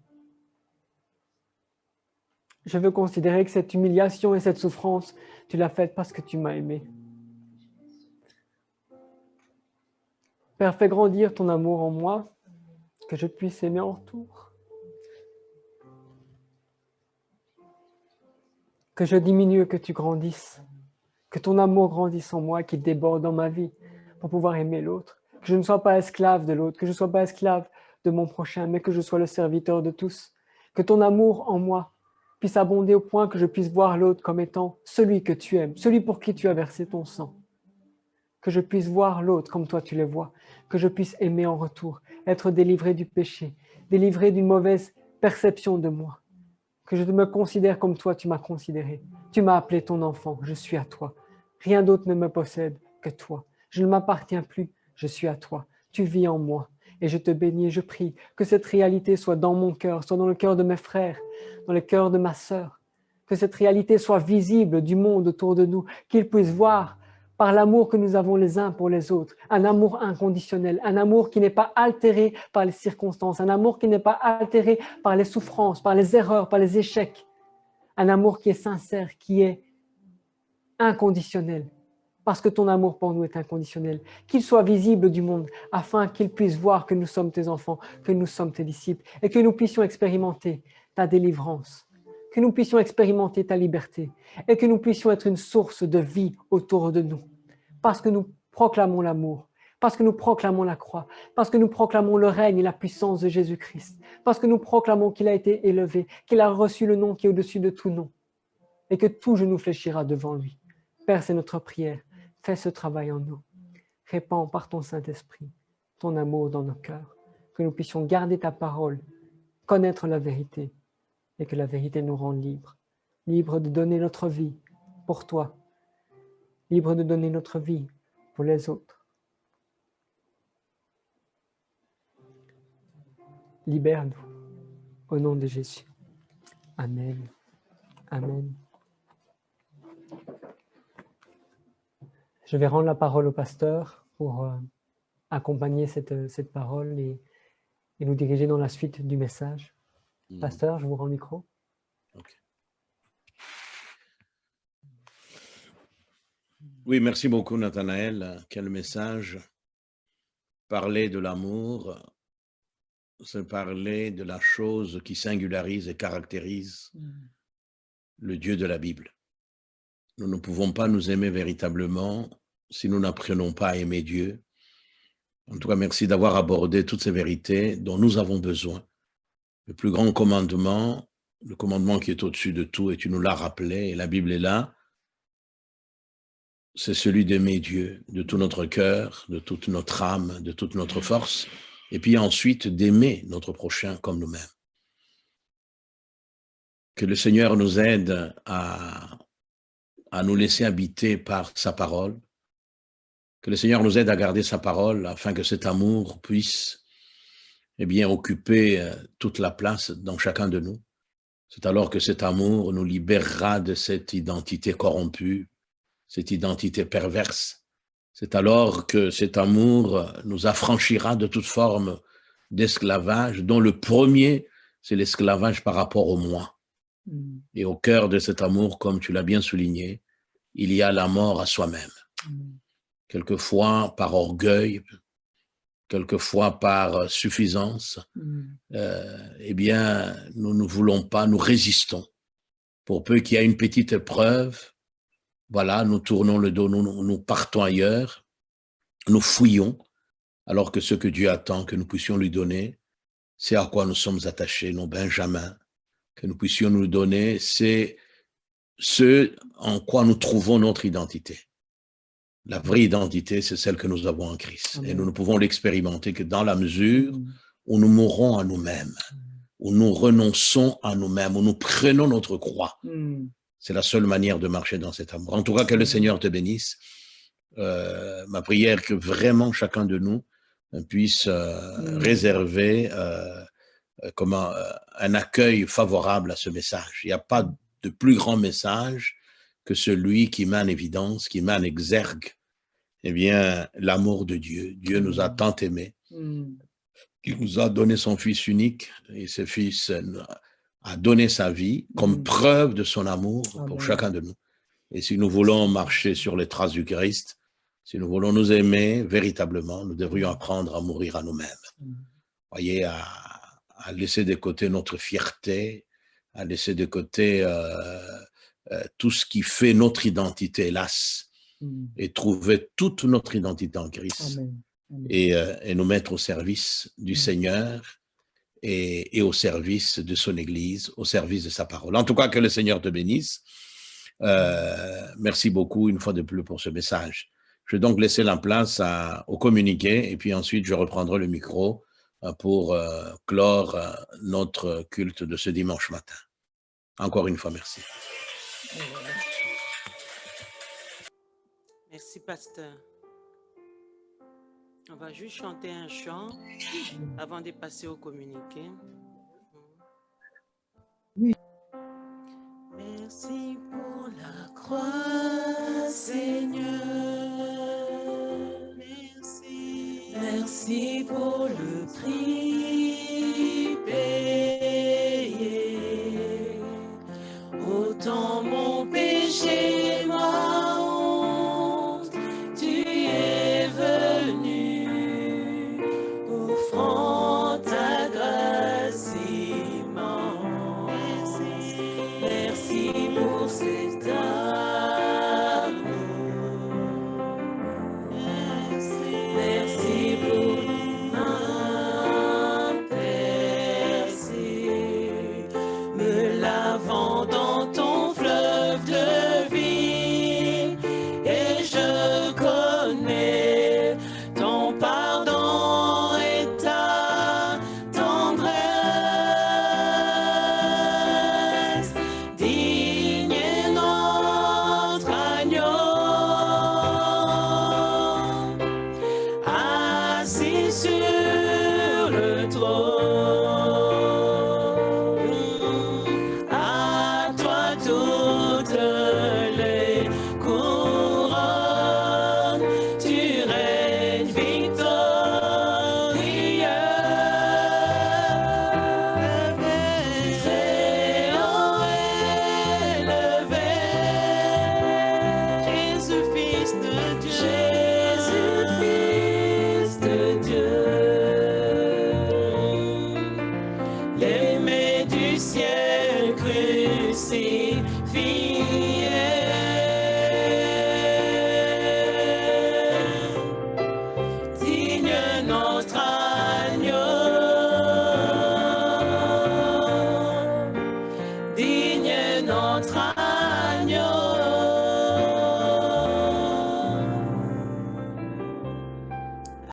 D: Je veux considérer que cette humiliation et cette souffrance, tu l'as faite parce que tu m'as aimé. Père, fais grandir ton amour en moi, que je puisse aimer en retour. Que je diminue, que tu grandisses. Que ton amour grandisse en moi, qu'il déborde dans ma vie pour pouvoir aimer l'autre. Que je ne sois pas esclave de l'autre, que je ne sois pas esclave de mon prochain, mais que je sois le serviteur de tous. Que ton amour en moi puisse abonder au point que je puisse voir l'autre comme étant celui que tu aimes, celui pour qui tu as versé ton sang. Que je puisse voir l'autre comme toi tu le vois, que je puisse aimer en retour, être délivré du péché, délivré d'une mauvaise perception de moi, que je me considère comme toi tu m'as considéré. Tu m'as appelé ton enfant, je suis à toi. Rien d'autre ne me possède que toi. Je ne m'appartiens plus, je suis à toi. Tu vis en moi. Et je te bénis et je prie que cette réalité soit dans mon cœur, soit dans le cœur de mes frères, dans le cœur de ma sœur. Que cette réalité soit visible du monde autour de nous, qu'ils puissent voir par l'amour que nous avons les uns pour les autres, un amour inconditionnel, un amour qui n'est pas altéré par les circonstances, un amour qui n'est pas altéré par les souffrances, par les erreurs, par les échecs, un amour qui est sincère, qui est inconditionnel, parce que ton amour pour nous est inconditionnel, qu'il soit visible du monde, afin qu'ils puissent voir que nous sommes tes enfants, que nous sommes tes disciples, et que nous puissions expérimenter ta délivrance, que nous puissions expérimenter ta liberté, et que nous puissions être une source de vie autour de nous, parce que nous proclamons l'amour, parce que nous proclamons la croix, parce que nous proclamons le règne et la puissance de Jésus-Christ, parce que nous proclamons qu'il a été élevé, qu'il a reçu le nom qui est au-dessus de tout nom, et que tout genou fléchira devant lui. Père, c'est notre prière. Fais ce travail en nous. Répands par ton Saint-Esprit ton amour dans nos cœurs, que nous puissions garder ta parole, connaître la vérité, et que la vérité nous rende libres, libres de donner notre vie pour toi, libres de donner notre vie pour les autres. Libère-nous, au nom de Jésus. Amen. Amen. Je vais rendre la parole au pasteur pour accompagner cette parole et nous diriger dans la suite du message. Pasteur, je vous rends le micro.
C: Okay. Oui, merci beaucoup Nathanaël. Quel message. Parler de l'amour, c'est parler de la chose qui singularise et caractérise le Dieu de la Bible. Nous ne pouvons pas nous aimer véritablement si nous n'apprenons pas à aimer Dieu. En tout cas, merci d'avoir abordé toutes ces vérités dont nous avons besoin. Le plus grand commandement, le commandement qui est au-dessus de tout, et tu nous l'as rappelé, et la Bible est là, c'est celui d'aimer Dieu de tout notre cœur, de toute notre âme, de toute notre force, et puis ensuite d'aimer notre prochain comme nous-mêmes. Que le Seigneur nous aide à nous laisser habiter par sa parole, que le Seigneur nous aide à garder sa parole afin que cet amour puisse occuper toute la place dans chacun de nous. C'est alors que cet amour nous libérera de cette identité corrompue, cette identité perverse. C'est alors que cet amour nous affranchira de toute forme d'esclavage, dont le premier, c'est l'esclavage par rapport au moi. Et au cœur de cet amour, comme tu l'as bien souligné, il y a la mort à soi-même. Quelquefois par orgueil, quelquefois par suffisance, nous ne voulons pas, nous résistons. Pour peu qu'il y ait une petite épreuve, voilà, nous tournons le dos, nous partons ailleurs, nous fouillons, alors que ce que Dieu attend que nous puissions lui donner, c'est à quoi nous sommes attachés, nos benjamins, que nous puissions nous donner, c'est ce en quoi nous trouvons notre identité. La vraie identité, c'est celle que nous avons en Christ. Amen. Et nous ne pouvons l'expérimenter que dans la mesure où nous mourrons à nous-mêmes, où nous renonçons à nous-mêmes, où nous prenons notre croix. C'est la seule manière de marcher dans cet amour. En tout cas, que le Seigneur te bénisse. Ma prière, que vraiment chacun de nous puisse réserver un accueil favorable à ce message. Il n'y a pas de plus grand message que celui qui met en évidence, qui met en exergue, l'amour de Dieu. Dieu nous a tant aimés, qu'il nous a donné son Fils unique, et ce Fils a donné sa vie comme preuve de son amour pour chacun de nous. Et si nous voulons marcher sur les traces du Christ, si nous voulons nous aimer véritablement, nous devrions apprendre à mourir à nous-mêmes. Voyez, à laisser de côté notre fierté, à laisser de côté tout ce qui fait notre identité, hélas, et trouver toute notre identité en Christ. Amen. Amen. Et nous mettre au service du Seigneur et au service de son Église, au service de sa parole. En tout cas, que le Seigneur te bénisse. Merci beaucoup une fois de plus pour ce message. Je vais donc laisser la place au communiqué et puis ensuite je reprendrai le micro pour clore notre culte de ce dimanche matin. Encore une fois, merci.
A: Merci, pasteur. On va juste chanter un chant avant de passer au communiqué.
B: Oui.
A: Merci pour la croix, Seigneur. Merci pour le prix payé. Autant mon péché, ma honte, tu es venu, offrant ta grâce immense. Merci pour cet amour. Merci pour ma percée, me lavant dans ton fleuve de vie, et je connais ton pardon et ta tendresse. Digne est notre agneau, assis sur le trône.